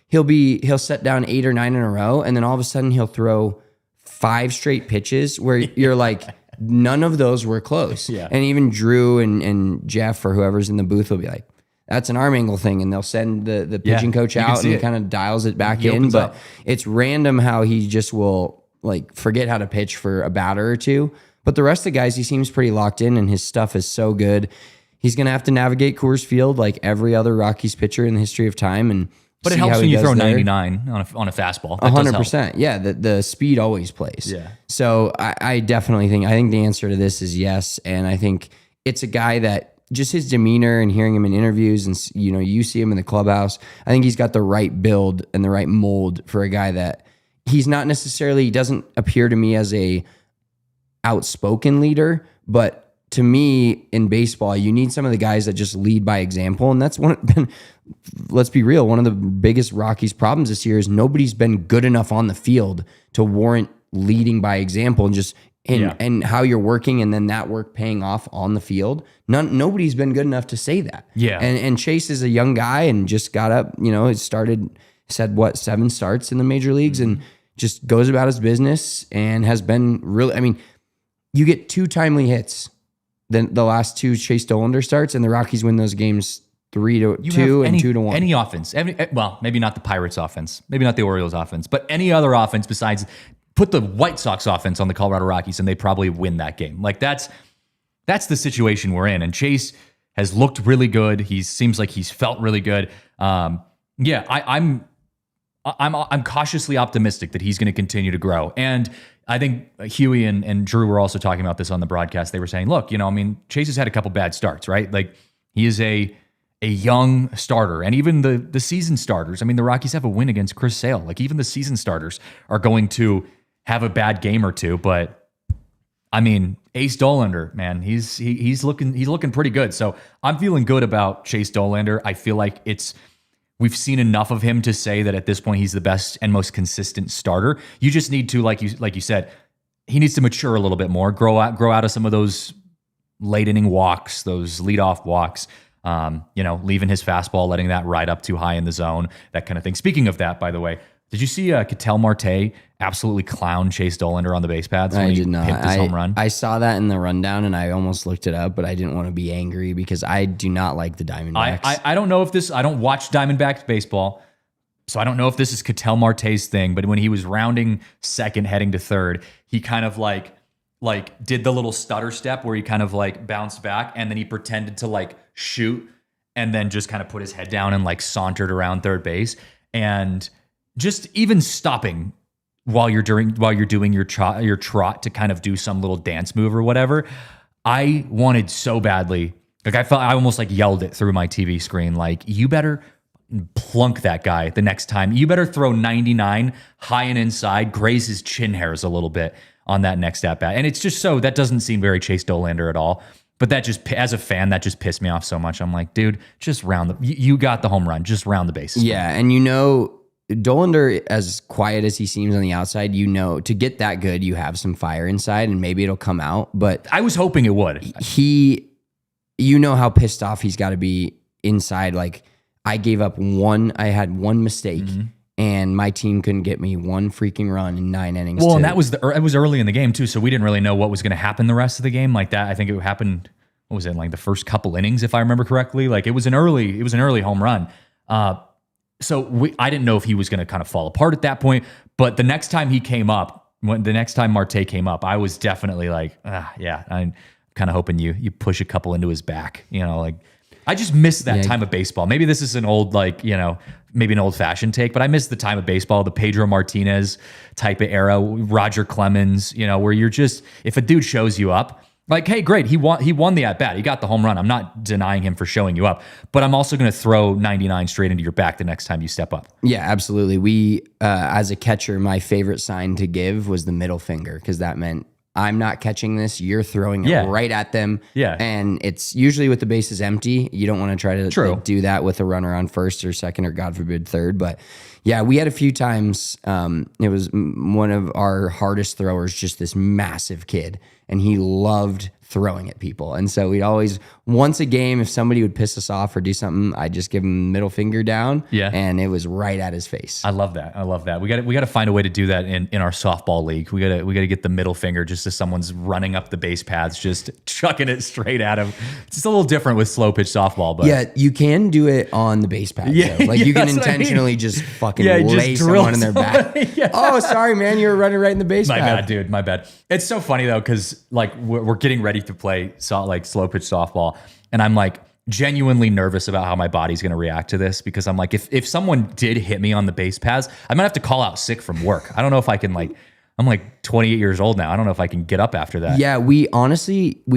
he'll set down 8 or 9 in a row, and then all of a sudden he'll throw 5 straight pitches where you're like, none of those were close. Yeah. And even Drew and Jeff or whoever's in the booth will be like, that's an arm angle thing, and they'll send the pitching coach out and kind of dials it back in. But it's random how he just will forget how to pitch for a batter or two. But the rest of the guys, he seems pretty locked in, and his stuff is so good. He's going to have to navigate Coors Field like every other Rockies pitcher in the history of time. But it helps when you throw 99 on a fastball. 100%. Yeah, the speed always plays. Yeah. So I definitely think the answer to this is yes. And I think it's a guy that just his demeanor and hearing him in interviews and, you see him in the clubhouse, I think he's got the right build and the right mold for a guy that he doesn't appear to me as a outspoken leader, but to me in baseball, you need some of the guys that just lead by example. And that's let's be real, one of the biggest Rockies problems this year is nobody's been good enough on the field to warrant leading by example and how you're working and then that work paying off on the field. Nobody's been good enough to say that. Yeah. And Chase is a young guy and just got up, said 7 starts in the major leagues and just goes about his business and has been really, you get 2 timely hits. Then the last 2 Chase Dollander starts and the Rockies win those games 3-2 and 2-1. Any offense, maybe not the Pirates offense, maybe not the Orioles offense, but any other offense besides put the White Sox offense on the Colorado Rockies and they probably win that game. That's the situation we're in. And Chase has looked really good. He seems like he's felt really good. I'm cautiously optimistic that he's going to continue to grow. And I think Huey and Drew were also talking about this on the broadcast. They were saying, look, Chase has had a couple bad starts, right? He is a young starter, and even the season starters. The Rockies have a win against Chris Sale. Even the season starters are going to have a bad game or two, but Ace Dollander, man, he's looking pretty good. So I'm feeling good about Chase Dollander. I feel like we've seen enough of him to say that at this point he's the best and most consistent starter. You just need to, like you said, he needs to mature a little bit more, grow out of some of those late inning walks, those leadoff walks. Leaving his fastball, letting that ride up too high in the zone, that kind of thing. Speaking of that, by the way, did you see Ketel Marte absolutely clown Chase Dollander on the base pads when he hit his home run? I saw that in the rundown and I almost looked it up, but I didn't want to be angry because I do not like the Diamondbacks. I don't know if I don't watch Diamondbacks baseball, so I don't know if this is Ketel Marte's thing, but when he was rounding second, heading to third, he kind of did the little stutter step where he kind of bounced back and then he pretended to shoot and then just kind of put his head down and sauntered around third base. And just even stopping while you're doing your trot to kind of do some little dance move or whatever. I wanted so badly, I felt I almost yelled it through my TV screen, you better plunk that guy the next time. You better throw 99 high and inside, graze his chin hairs a little bit on that next at bat. And it's just that doesn't seem very Chase Dollander at all. But that just, as a fan, that just pissed me off so much. I'm like, dude, just you got the home run, just round the bases. Yeah, and Dollander, as quiet as he seems on the outside, to get that good, you have some fire inside, and maybe it'll come out. But I was hoping it would. How pissed off he's got to be inside. I had one mistake, and my team couldn't get me one freaking run in 9 innings. Well, and it was early in the game too, so we didn't really know what was going to happen the rest of the game. I think it happened. what was it, like the first couple innings, if I remember correctly. Like it was an early home run. So I didn't know if he was going to kind of fall apart at that point. But the next time he came up, the next time Marte came up, I was definitely like, yeah, I'm kind of hoping you push a couple into his back. Like I just miss that time of baseball. Maybe this is an old, maybe an old-fashioned take, but I miss the time of baseball, the Pedro Martinez type of era, Roger Clemens, where you're just, if a dude shows you up, like, hey, great, he won the at-bat. He got the home run. I'm not denying him for showing you up, but I'm also going to throw 99 straight into your back the next time you step up. Yeah, absolutely. We, as a catcher, my favorite sign to give was the middle finger, because that meant I'm not catching this. You're throwing it right at them. Yeah. And it's usually with the bases empty. You don't want to try to do that with a runner on first or second or, God forbid, third. But yeah, we had a few times. It was one of our hardest throwers, just this massive kid, and he loved throwing at people. And so we'd always, once a game, if somebody would piss us off or do something, I'd just give him middle finger down. Yeah. And it was right at his face. I love that. We got to find a way to do that in our softball league. We got to get the middle finger just as someone's running up the base paths, just chucking it straight at him. It's just a little different with slow pitch softball, but yeah, you can do it on the base path. Yeah, though. Like you can intentionally just fucking lay someone in their back. Oh, sorry, man, you were running right in the base path. My bad, dude. My bad. It's so funny though, because like we're getting ready to play slow pitch softball, and I'm like genuinely nervous about how my body's going to react to this, because I'm like, if someone did hit me on the base paths, I might have to call out sick from work. I don't know if I can, like, I'm like 28 years old now. I don't know if I can get up after that. Yeah, we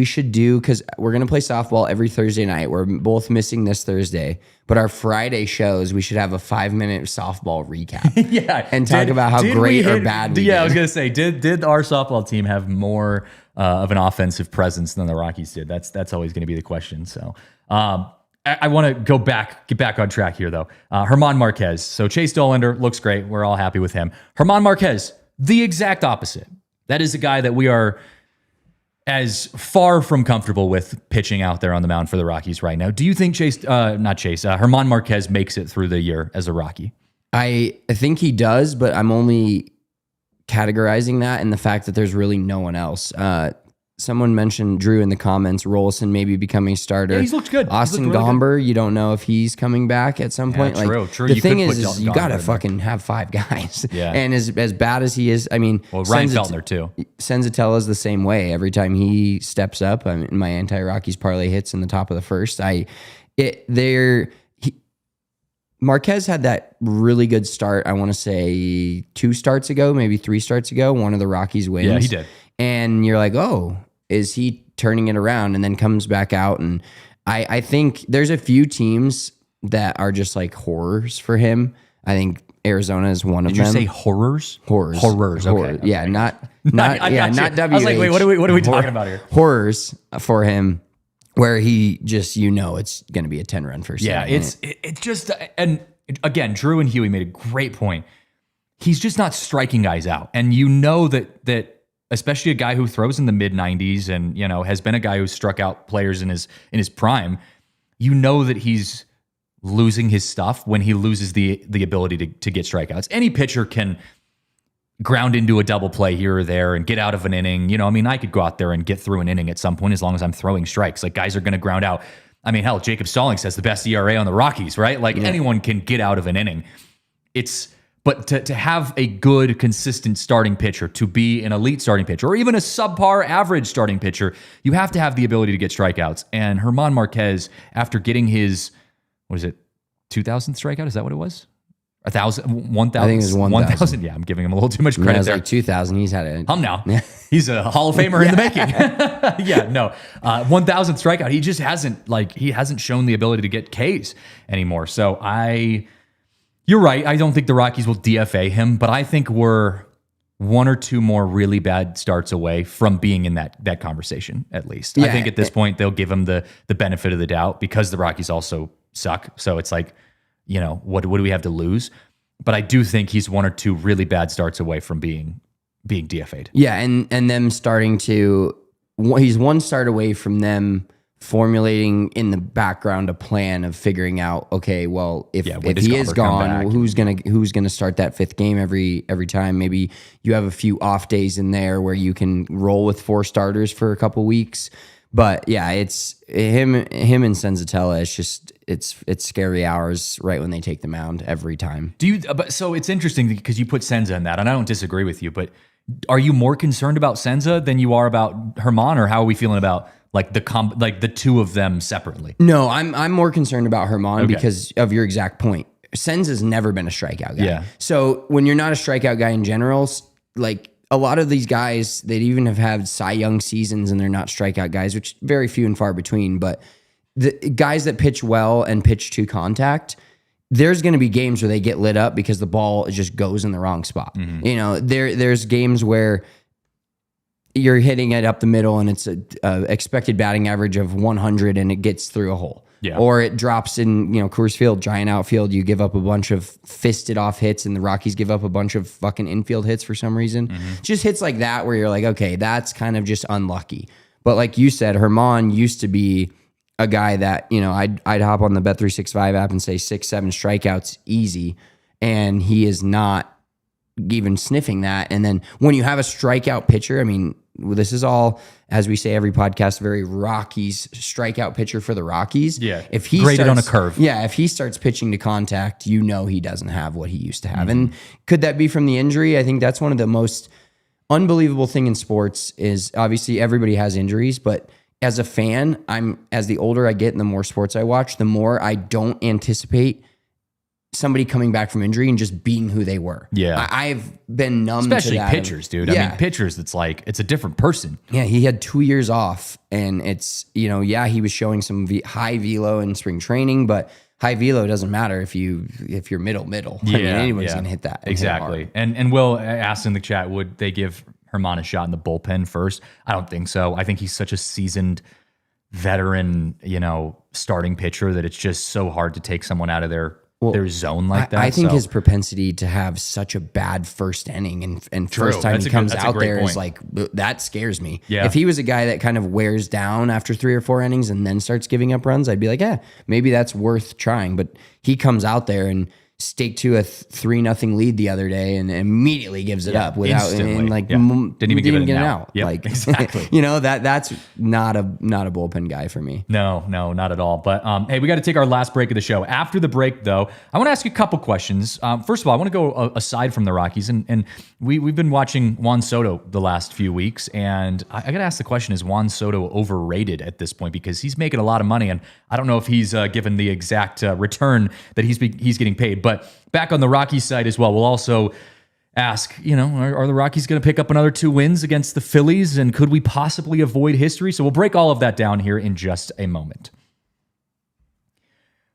should do, because we're going to play softball every Thursday night. We're both missing this Thursday, but our Friday shows, we should have a 5-minute softball recap. Yeah. And talk about how great or bad we did. Yeah, I was going to say, did our softball team have more of an offensive presence than the Rockies did? That's always going to be the question. So I want to get back on track here, though. German Marquez. So Chase Dollander looks great. We're all happy with him. German Marquez, the exact opposite. That is a guy that we are as far from comfortable with pitching out there on the mound for the Rockies right now. Do you think German Marquez makes it through the year as a Rocky? I think he does, but I'm only categorizing that in the fact that there's really no one else. Someone mentioned Drew in the comments, Rolison maybe becoming a starter. Yeah, he's looked good. Austin Gomber, you don't know if he's coming back at some point. True. The thing is you got to fucking have 5 guys. Yeah. And as bad as he is, I mean, Ryan Feltner too. Senzatella's the same way. Every time he steps up, my anti-Rockies parlay hits in the top of the first. Marquez had that really good start, I want to say 2 starts ago, maybe 3 starts ago, one of the Rockies wins. Yeah, he did. And you're like, oh, is he turning it around? And then comes back out. And I think there's a few teams that are just like horrors for him. I think Arizona is one of them. Did you say horrors? Horrors. Okay. Yeah, okay. not WH. I was like, wait, what are we talking about here? Horrors for him, where he just, it's going to be a 10-run first. Yeah, it's just, and again, Drew and Huey made a great point. He's just not striking guys out. And that especially a guy who throws in the mid 90s and, has been a guy who's struck out players in his prime, that he's losing his stuff when he loses the ability to get strikeouts. Any pitcher can ground into a double play here or there and get out of an inning. I could go out there and get through an inning at some point as long as I'm throwing strikes. Like, guys are going to ground out. I mean, hell, Jacob Stallings has the best ERA on the Rockies, right? Like, anyone can get out of an inning. But to have a good, consistent starting pitcher, to be an elite starting pitcher, or even a subpar average starting pitcher, you have to have the ability to get strikeouts. And German Marquez, after getting his, 2,000th strikeout? Is that what it was? 1,000? 1,000? I think it was 1,000. Yeah, I'm giving him a little too much credit there. Like 2,000. He's had it. Now. He's a Hall of Famer in the making. 1,000th strikeout. He just hasn't shown the ability to get Ks anymore. So you're right. I don't think the Rockies will DFA him, but I think we're 1 or 2 more really bad starts away from being in that conversation, at least. Yeah, I think at this point, they'll give him the benefit of the doubt because the Rockies also suck. So it's like, what do we have to lose? But I do think he's 1 or 2 really bad starts away from being DFA'd. Yeah, and them starting to, he's 1 start away from them formulating in the background a plan of figuring out, okay, well, if he is gone, who's gonna start that 5th game every time? Maybe you have a few off days in there where you can roll with 4 starters for a couple weeks. But yeah, it's him and Senzatella. It's just it's scary hours right when they take the mound every time. But so it's interesting because you put Senza in that, and I don't disagree with you. But are you more concerned about Senza than you are about Germán, or how are we feeling about like the two of them separately? No, I'm more concerned about Germán because of your exact point. Senza's never been a strikeout guy. Yeah. So when you're not a strikeout guy in general, like a lot of these guys, they even have had Cy Young seasons and they're not strikeout guys, which very few and far between. But the guys that pitch well and pitch to contact, there's going to be games where they get lit up because the ball just goes in the wrong spot. Mm-hmm. You know, there's games where you're hitting it up the middle and it's a expected batting average of 100 and it gets through a hole. Yeah. Or it drops in, Coors Field, giant outfield. You give up a bunch of fisted off hits and the Rockies give up a bunch of fucking infield hits for some reason. Mm-hmm. Just hits like that where you're like, okay, that's kind of just unlucky. But like you said, Germán used to be a guy that, I'd hop on the Bet365 app and say 6-7 strikeouts easy. And he is not even sniffing that. And then when you have a strikeout pitcher, I mean, this is all, as we say every podcast, very Rockies strikeout pitcher for the Rockies. Yeah, if he graded on a curve. Yeah, if he starts pitching to contact, he doesn't have what he used to have. Mm-hmm. And could that be from the injury? I think that's one of the most unbelievable thing in sports is obviously everybody has injuries, but as a fan, as the older I get and the more sports I watch, the more I don't anticipate somebody coming back from injury and just being who they were. Yeah. I've been numb especially to that. Pitchers, dude. Yeah. I mean, pitchers, it's a different person. Yeah, he had 2 years off and it's, he was showing some high velo in spring training, but high velo doesn't matter if you're middle. Yeah, I mean, anyone's going to hit that. Exactly. And Will asked in the chat, would they give Germán a shot in the bullpen first? I don't think so. I think he's such a seasoned veteran, starting pitcher that it's just so hard to take someone out of their zone like that. I think his propensity to have such a bad first inning and first time he comes out there is like, that scares me. Yeah. If he was a guy that kind of wears down after 3 or 4 innings and then starts giving up runs, I'd be like, yeah, maybe that's worth trying. But he comes out there and staked to a 3-0 lead the other day and immediately gives it up without didn't even give it an out. Yep, like exactly. That's not a bullpen guy for me. No, not at all. But hey, we got to take our last break of the show. After the break, though, I want to ask you a couple questions. First of all, I want to go aside from the Rockies, and we've been watching Juan Soto the last few weeks, and I got to ask the question: is Juan Soto overrated at this point? Because he's making a lot of money, and I don't know if he's given the exact return that he's getting paid. But back on the Rockies side as well, we'll also ask, are the Rockies going to pick up another 2 wins against the Phillies? And could we possibly avoid history? So we'll break all of that down here in just a moment.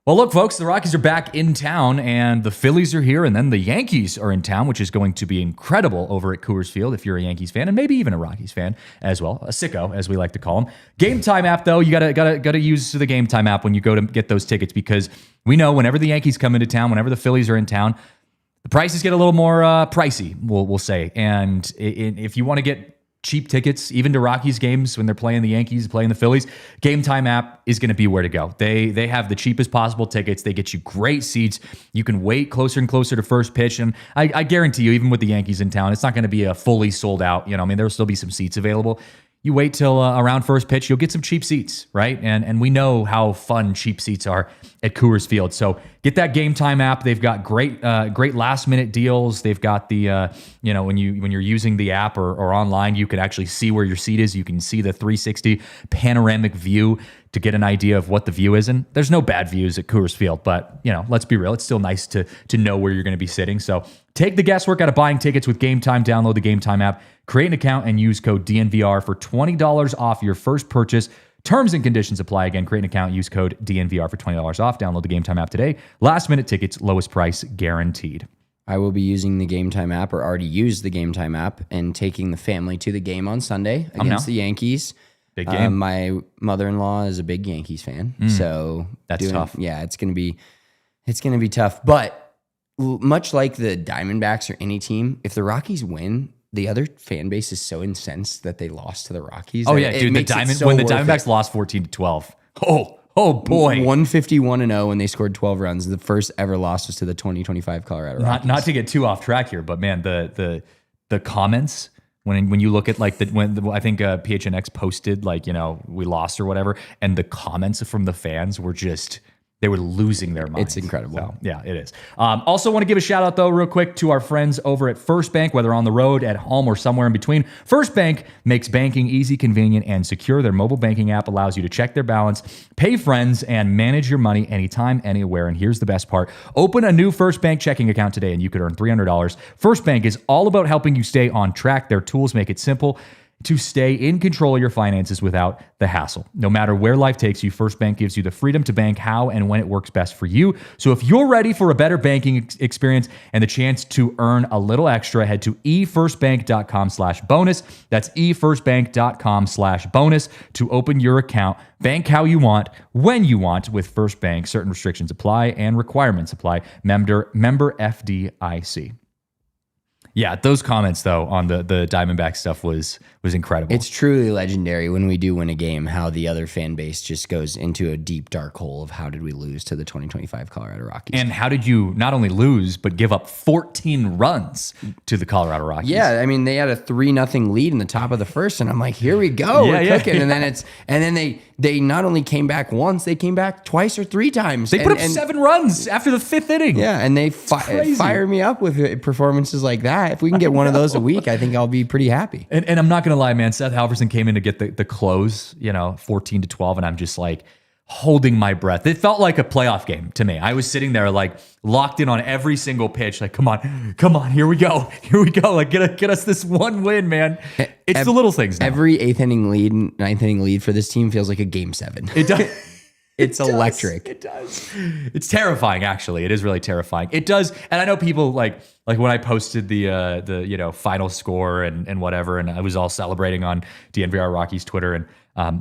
Well, look, folks, the Rockies are back in town and the Phillies are here and then the Yankees are in town, which is going to be incredible over at Coors Field if you're a Yankees fan and maybe even a Rockies fan as well, a sicko, as we like to call them. Game Time app, though, you gotta use the Game Time app when you go to get those tickets because we know whenever the Yankees come into town, whenever the Phillies are in town, the prices get a little more pricey, we'll say. And if you want to get cheap tickets, even to Rockies games when they're playing the Yankees, playing the Phillies, Game Time app is going to be where to go. They have the cheapest possible tickets. They get you great seats. You can wait closer and closer to first pitch. And I guarantee you, even with the Yankees in town, it's not going to be a fully sold out. There'll still be some seats available. You wait till around first pitch, you'll get some cheap seats, right? And we know how fun cheap seats are at Coors Field. So get that Game Time app. They've got great last minute deals. They've got the when you're using the app or online, you can actually see where your seat is. You can see the 360 panoramic view to get an idea of what the view is. And there's no bad views at Coors Field, but let's be real. It's still nice to know where you're going to be sitting. So take the guesswork out of buying tickets with Game Time. Download the Game Time app, create an account, and use code DNVR for $20 off your first purchase. Terms and conditions apply. Again, create an account, use code DNVR for $20 off. Download the Game Time app today. Last minute tickets, lowest price guaranteed. I will be using the Game Time app or already used the Game Time app and taking the family to the game on Sunday against the Yankees. Big game. My mother-in-law is a big Yankees fan, so that's tough. Yeah, it's gonna be tough. But much like the Diamondbacks or any team, if the Rockies win, the other fan base is so incensed that they lost to the Rockies. Oh yeah, dude. When the Diamondbacks lost 14-12. Oh boy. 151-0 when they scored 12 runs. The first ever loss was to the 2025 Colorado Rockies. Not to get too off track here, but man, the comments When you look at like I think PHNX posted like, we lost or whatever, and the comments from the fans were just, they were losing their minds. It's incredible. So, yeah, it is. Also want to give a shout out though real quick to our friends over at First Bank, whether on the road, at home, or somewhere in between. First Bank makes banking easy, convenient, and secure. Their mobile banking app allows you to check their balance, pay friends, and manage your money anytime, anywhere. And here's the best part. Open a new First Bank checking account today and you could earn $300. First Bank is all about helping you stay on track. Their tools make it simple to stay in control of your finances without the hassle. No matter where life takes you, First Bank gives you the freedom to bank how and when it works best for you. So if you're ready for a better banking experience and the chance to earn a little extra, head to efirstbank.com/bonus. That's efirstbank.com/bonus to open your account. Bank how you want, when you want with First Bank. Certain restrictions apply and requirements apply. Member FDIC. Yeah, those comments though on the Diamondback stuff was incredible. It's truly legendary when we do win a game, how the other fan base just goes into a deep dark hole of how did we lose to the 2025 Colorado Rockies. And how did you not only lose but give up 14 runs to the Colorado Rockies? Yeah, I mean they had a 3-0 lead in the top of the first, and I'm like, here we go, we're cooking. Yeah. And then they not only came back once, they came back twice or 3 times. They put up 7 runs after the 5th inning. Yeah, and they fire me up with performances like that. If we can get one of those a week, I think I'll be pretty happy. And I'm not gonna lie, man. Seth Halverson came in to get the close, 14-12, and I'm just like holding my breath. It felt like a playoff game to me. I was sitting there like locked in on every single pitch. Like, come on, here we go. Like, get us this one win, man. It's the little things now. Every 8th inning lead, 9th inning lead for this team feels like a game 7. It does. It's electric. It does. It's terrifying, actually. It is really terrifying. It does. And I know people like when I posted the final score and whatever, and I was all celebrating on DNVR Rockies Twitter, and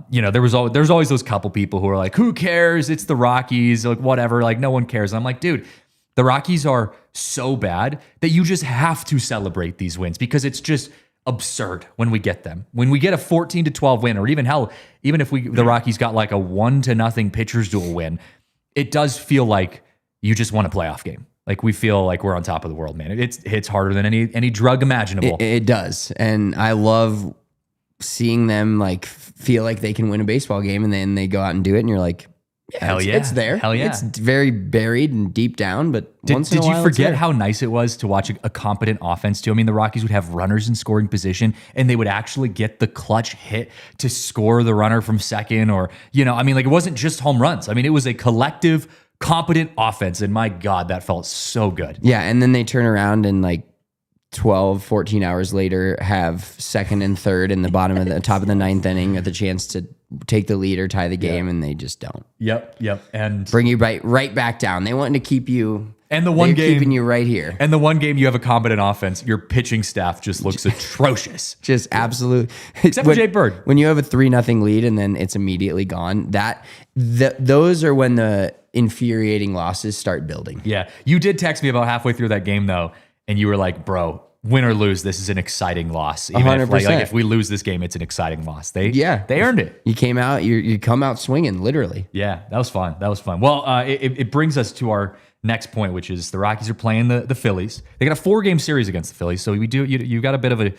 there's always those couple people who are like, who cares? It's the Rockies, like whatever, like no one cares. And I'm like, dude, the Rockies are so bad that you just have to celebrate these wins because it's just absurd when we get them. When we get a 14-12 win, or even if the Rockies got like a 1-0 pitcher's duel win, it does feel like you just won a playoff game. Like we feel like we're on top of the world, man. It hits harder than any drug imaginable. It does. And I love seeing them like feel like they can win a baseball game, and then they go out and do it, and you're like, yeah, hell yeah. It's there. Hell yeah. It's very buried and deep down, but once in a while, did you forget it's how nice it was to watch a competent offense too? I mean, the Rockies would have runners in scoring position, and they would actually get the clutch hit to score the runner from second, or, it wasn't just home runs. I mean, it was a collective, competent offense, and my God, that felt so good. Yeah, and then they turn around and like 12, 14 hours later have second and third in the top of the 9th inning at the chance to take the lead or tie the game, and they just don't. Yep. And bring you right back down. They want to keep you, and the one game keeping you right here. And the one game you have a competent offense, your pitching staff just looks atrocious. Just absolute. Except for Jake Bird. When you have a 3-0 lead and then it's immediately gone, those are when the infuriating losses start building. Yeah. You did text me about halfway through that game though, and you were like, bro, win or lose, this is an exciting loss. Even 100%. if we lose this game, it's an exciting loss. They earned it. You came out, you come out swinging, literally. Yeah, that was fun. Well, it brings us to our next point, which is the Rockies are playing the Phillies. They got a 4-game series against the Phillies, so you got a bit of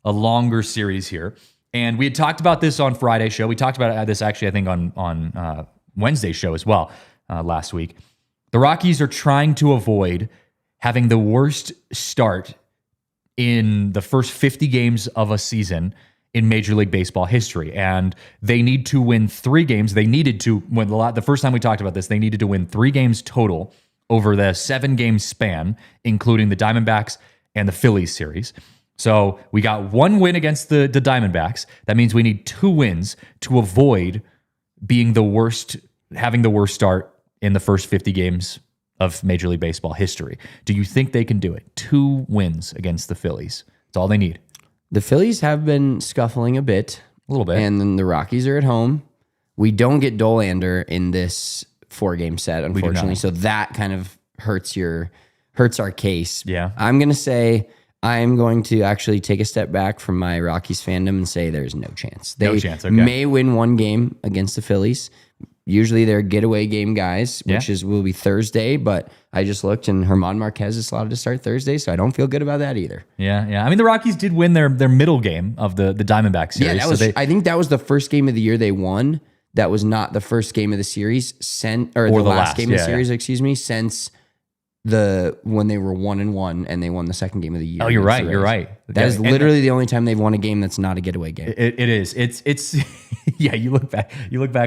a longer series here. And we had talked about this on Friday's show. We talked about this actually, I think, on Wednesday's show as well last week. The Rockies are trying to avoid having the worst start in the first 50 games of a season in Major League Baseball history. And they need to win 3 games. They needed to win the first time we talked about this, they needed to win 3 games total over the 7-game span, including the Diamondbacks and the Phillies series. So we got 1 win against the Diamondbacks. That means we need 2 wins to avoid being having the worst start in the first 50 games of Major League Baseball history. Do you think they can do it? 2 wins against the Phillies. That's all they need. The Phillies have been scuffling a bit. A little bit. And then the Rockies are at home. We don't get Dollander in this 4-game set, unfortunately. So that kind of hurts our case. Yeah. I'm going to say I'm going to actually take a step back from my Rockies fandom and say there's no chance. They okay. may win 1 game against the Phillies. usually they're getaway game guys, which will be Thursday. But I just looked, and German Marquez is slotted to start Thursday, so I don't feel good about that either. Yeah. I mean, the Rockies did win their middle game of the Diamondback series. Yeah, that was. I think that was the first game of the year they won. That was not the first game of the series, or the last game of the series, excuse me, since when they were 1-1 and they won the second game of the year. Oh, you're right. That is literally the only time they've won a game that's not a getaway game. It is. It's yeah, you look back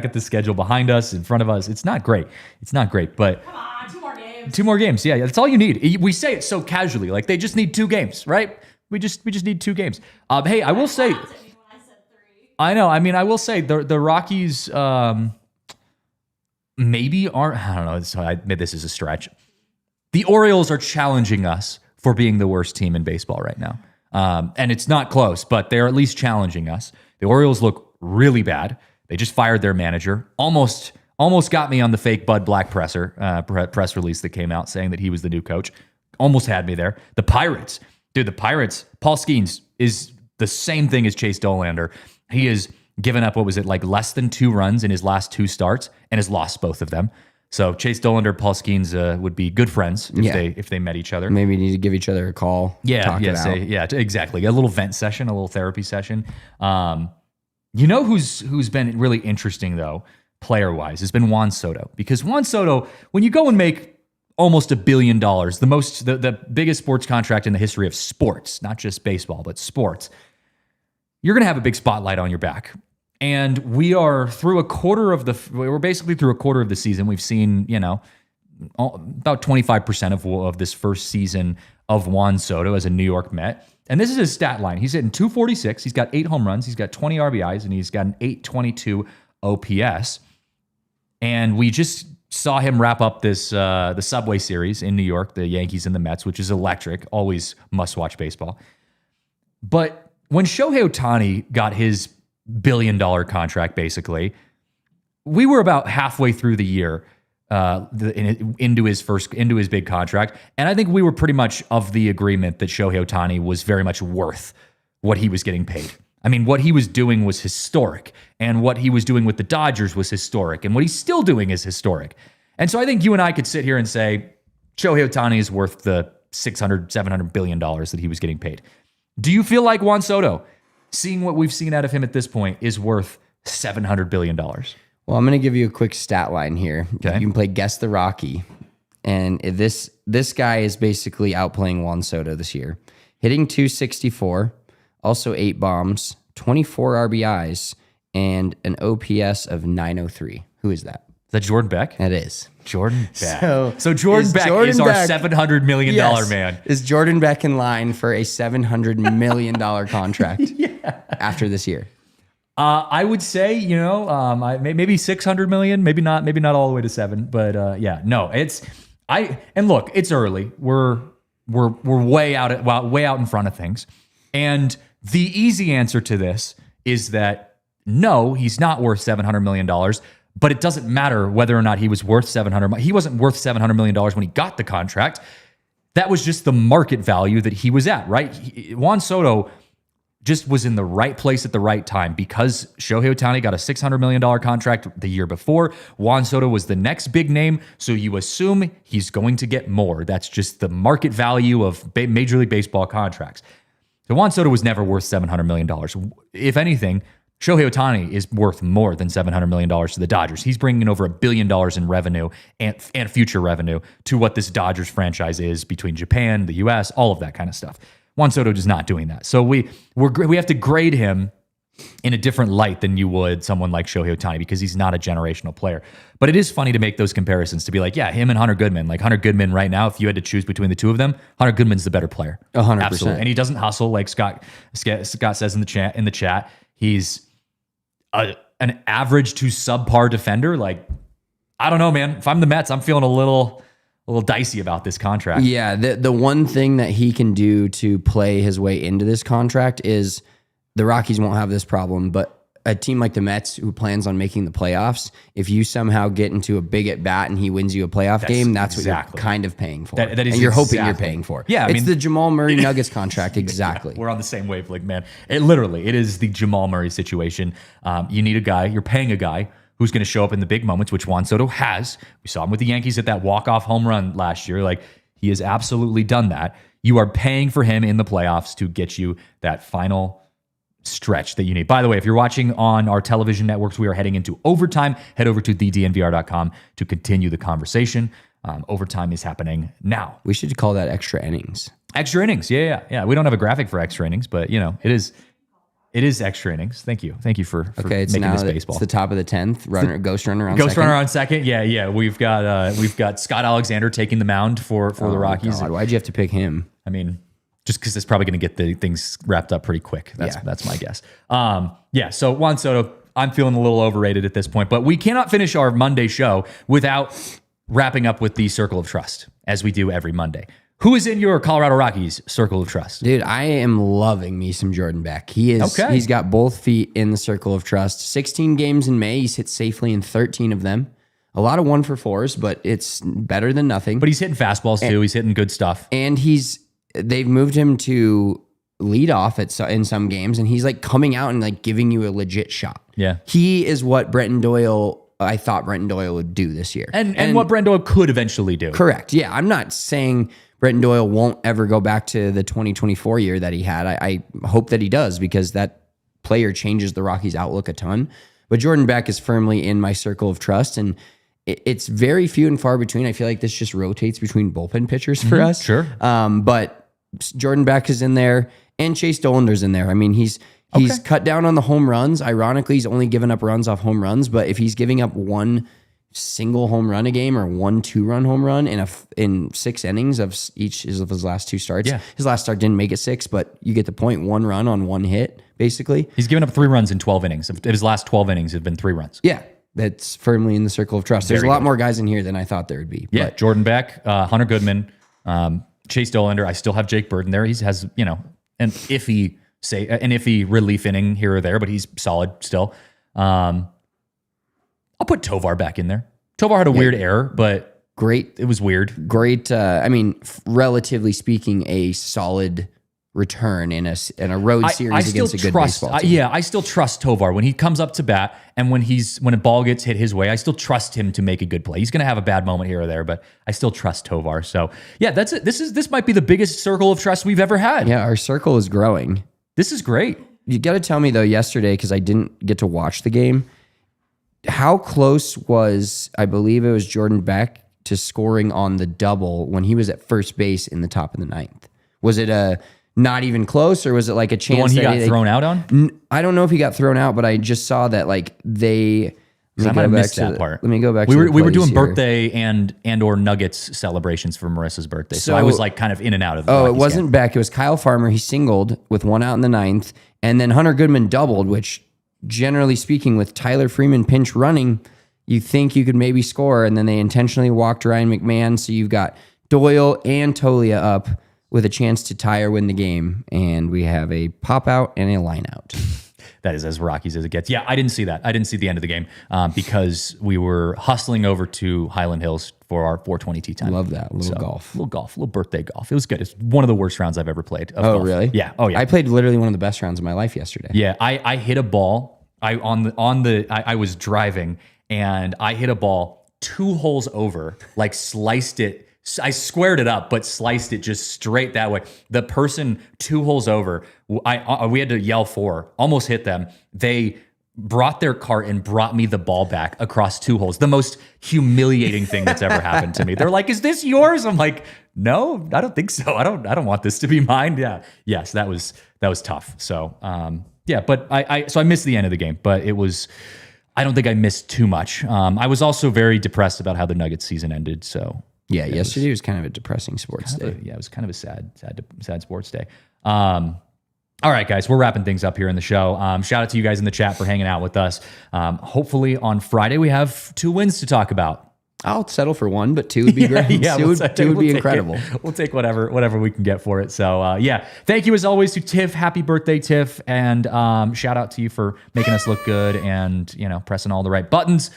at the schedule behind us, in front of us. It's not great. But Come on, 2 more games. 2 more games. Yeah, that's all you need. We say it so casually, like they just need 2 games, right? We just need 2 games. Hey, I will say, I know. I mean, I will say the Rockies maybe aren't. I don't know. Maybe this is a stretch. The Orioles are challenging us for being the worst team in baseball right now. And it's not close, but they're at least challenging us. The Orioles look really bad. They just fired their manager. Almost got me on the fake Bud Black press release that came out saying that he was the new coach. Almost had me there. The Pirates. Dude, Paul Skeens is the same thing as Chase Dollander. He has given up, like less than 2 runs in his last 2 starts and has lost both of them. So Chase Dollander, Paul Skeens would be good friends if they met each other. Maybe need to give each other a call. Exactly. A little vent session, a little therapy session. You know who's been really interesting though, player wise, has been Juan Soto, because Juan Soto, when you go and make almost $1 billion, the biggest sports contract in the history of sports, not just baseball but sports, you're going to have a big spotlight on your back. And we're basically through a quarter of the season. We've seen, about 25% of this first season of Juan Soto as a New York Met. And this is his stat line. He's hitting .246. He's got 8 home runs. He's got 20 RBIs, and he's got an .822 OPS. And we just saw him wrap up this the Subway Series in New York, the Yankees and the Mets, which is electric. Always must-watch baseball. But when Shohei Ohtani got his $1 billion contract, basically, we were about halfway through the year into his big contract, and I think we were pretty much of the agreement that Shohei Ohtani was very much worth what he was getting paid. I mean, what he was doing was historic, and what he was doing with the Dodgers was historic, and what he's still doing is historic. And so I think you and I could sit here and say Shohei Ohtani is worth the $600-700 billion that he was getting paid. Do you feel like Juan Soto, seeing what we've seen out of him at this point, is worth $700 billion? Well, I'm going to give you a quick stat line here. Okay. You can play Guess the Rocky. And this guy is basically outplaying Juan Soto this year. Hitting .264, also 8 bombs, 24 RBIs, and an OPS of .903. Who is that? Is that Jordan Beck? That is. Jordan Beck. So Jordan Beck is our $700 million man. Is Jordan Beck in line for a $700 million contract after this year? I would say, maybe 600 million, maybe not all the way to 7, but look, it's early. We're way out in front of things. And the easy answer to this is that no, he's not worth $700 million, but it doesn't matter whether or not he was worth $700. He wasn't worth $700 million when he got the contract. That was just the market value that he was at, right? Juan Soto just was in the right place at the right time because Shohei Ohtani got a $600 million contract the year before. Juan Soto was the next big name, so you assume he's going to get more. That's just the market value of Major League Baseball contracts. So Juan Soto was never worth $700 million. If anything, Shohei Ohtani is worth more than $700 million to the Dodgers. He's bringing in over $1 billion in revenue and future revenue to what this Dodgers franchise is between Japan, the U.S., all of that kind of stuff. Juan Soto is not doing that. So we have to grade him in a different light than you would someone like Shohei Ohtani because he's not a generational player. But it is funny to make those comparisons, to be like, yeah, him and Hunter Goodman. Like Hunter Goodman right now, if you had to choose between the two of them, Hunter Goodman's the better player. 100%. Absolutely. And he doesn't hustle like Scott says in the chat. He's an average to subpar defender. Like, I don't know, man. If I'm the Mets, I'm feeling a little dicey about this contract. Yeah, the one thing that he can do to play his way into this contract is the Rockies won't have this problem, but a team like the Mets who plans on making the playoffs, if you somehow get into a big at bat and he wins you a playoff game, that's exactly what you're kind of paying for. That is and you're hoping you're paying for. Yeah, it's the Jamal Murray Nuggets contract, exactly. Yeah, we're on the same wavelength, man. It is the Jamal Murray situation. You need a guy, you're paying a guy who's going to show up in the big moments, which Juan Soto has. We saw him with the Yankees at that walk-off home run last year. Like, he has absolutely done that. You are paying for him in the playoffs to get you that final stretch that you need. By the way, if you're watching on our television networks, we are heading into overtime. Head over to thednvr.com to continue the conversation. Overtime is happening now. We should call that extra innings. Extra innings. Yeah. We don't have a graphic for extra innings, but it is extra innings. Thank you for it's making now this baseball. It's the top of the 10th. Ghost runner on Ghost second. runner on second. Yeah. We've got Scott Alexander taking the mound for the Rockies. God, why'd you have to pick him? I mean, just because it's probably going to get the things wrapped up pretty quick. That's my guess. So Juan Soto, I'm feeling a little overrated at this point, but we cannot finish our Monday show without wrapping up with the Circle of Trust, as we do every Monday. Who is in your Colorado Rockies Circle of Trust? Dude, I am loving me some Jordan Beck. He's got both feet in the Circle of Trust. 16 games in May. He's hit safely in 13 of them. A lot of 1-for-4s, but it's better than nothing. But he's hitting fastballs too. He's hitting good stuff. And they've moved him to lead off in some games, and he's like coming out and like giving you a legit shot. Yeah. He is what I thought Brenton Doyle would do this year. And what Brenton Doyle could eventually do. Correct. Yeah. I'm not saying Brenton Doyle won't ever go back to the 2024 year that he had. I hope that he does, because that player changes the Rockies' outlook a ton. But Jordan Beck is firmly in my Circle of Trust, and it's very few and far between. I feel like this just rotates between bullpen pitchers for us. Sure. But Jordan Beck is in there, and Chase Dollander's in there. I mean, he's cut down on the home runs. Ironically, he's only given up runs off home runs, but if he's giving up one single home run a game or 1 2-run home run in 6 innings of each of his last 2 starts. Yeah. His last start didn't make it 6, but you get the point. 1 run on 1 hit, basically. He's given up 3 runs in 12 innings. His last 12 innings have been 3 runs. Yeah, that's firmly in the Circle of Trust. There's a lot more guys in here than I thought there would be. Yeah, but Jordan Beck, Hunter Goodman, Chase Dollander. I still have Jake Burton there. He has an iffy relief inning here or there, but he's solid still. I'll put Tovar back in there. Tovar had a weird error, but great. It was weird. Great. Relatively speaking, a solid return in a road series against a good baseball team. I still trust Tovar when he comes up to bat, and when a ball gets hit his way, I still trust him to make a good play. He's going to have a bad moment here or there, but I still trust Tovar. So yeah, that's it. This might be the biggest circle of trust we've ever had. Yeah, our circle is growing. This is great. You got to tell me though, yesterday, because I didn't get to watch the game, how close was, I believe it was Jordan Beck, to scoring on the double when he was at first base in the top of the 9th? Was it not even close, or was it like a chance? The one he got thrown out on? I don't know if he got thrown out, but I just saw that they. I might have missed that part. Let me go back. We were doing birthday and or Nuggets celebrations for Marissa's birthday, so I was like kind of in and out of. It wasn't Beck. It was Kyle Farmer. He singled with 1 out in the 9th, and then Hunter Goodman doubled, which, generally speaking, with Tyler Freeman pinch running, you think you could maybe score, and then they intentionally walked Ryan McMahon, so you've got Doyle and Tolia up with a chance to tie or win the game, and we have a pop out and a line out. That is as Rockies as it gets. Yeah, I didn't see that. I didn't see the end of the game because we were hustling over to Highland Hills for our 420 tee time. Love that. Little little birthday golf. It was good. It's one of the worst rounds I've ever played. Oh, golf. Really? Yeah. Oh, yeah. I played literally one of the best rounds of my life yesterday. Yeah, I hit a ball. I was driving, and I hit a ball 2 holes over, like sliced it. I squared it up, but sliced it just straight that way. The person 2 holes over, we had to yell for, almost hit them. They brought their cart and brought me the ball back across 2 holes. The most humiliating thing that's ever happened to me. They're like, "Is this yours?" I'm like, "No, I don't think so. I don't want this to be mine." Yeah. Yes, that was tough. So, but I missed the end of the game, but I don't think I missed too much. I was also very depressed about how the Nuggets season ended. So yeah, yesterday was kind of a depressing sports day. It was kind of a sad sports day. All right, guys, we're wrapping things up here in the show. Shout out to you guys in the chat for hanging out with us. Hopefully on Friday we have 2 wins to talk about. I'll settle for 1, but 2 would be great. Yeah, 2 would be incredible. We'll take whatever we can get for it. So thank you as always to Tiff. Happy birthday, Tiff, and shout out to you for making us look good and pressing all the right buttons.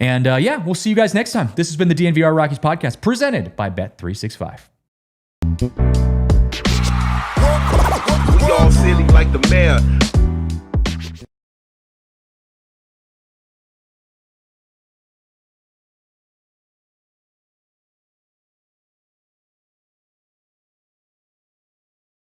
And we'll see you guys next time. This has been the DNVR Rockies Podcast presented by Bet365. We all silly like the mayor.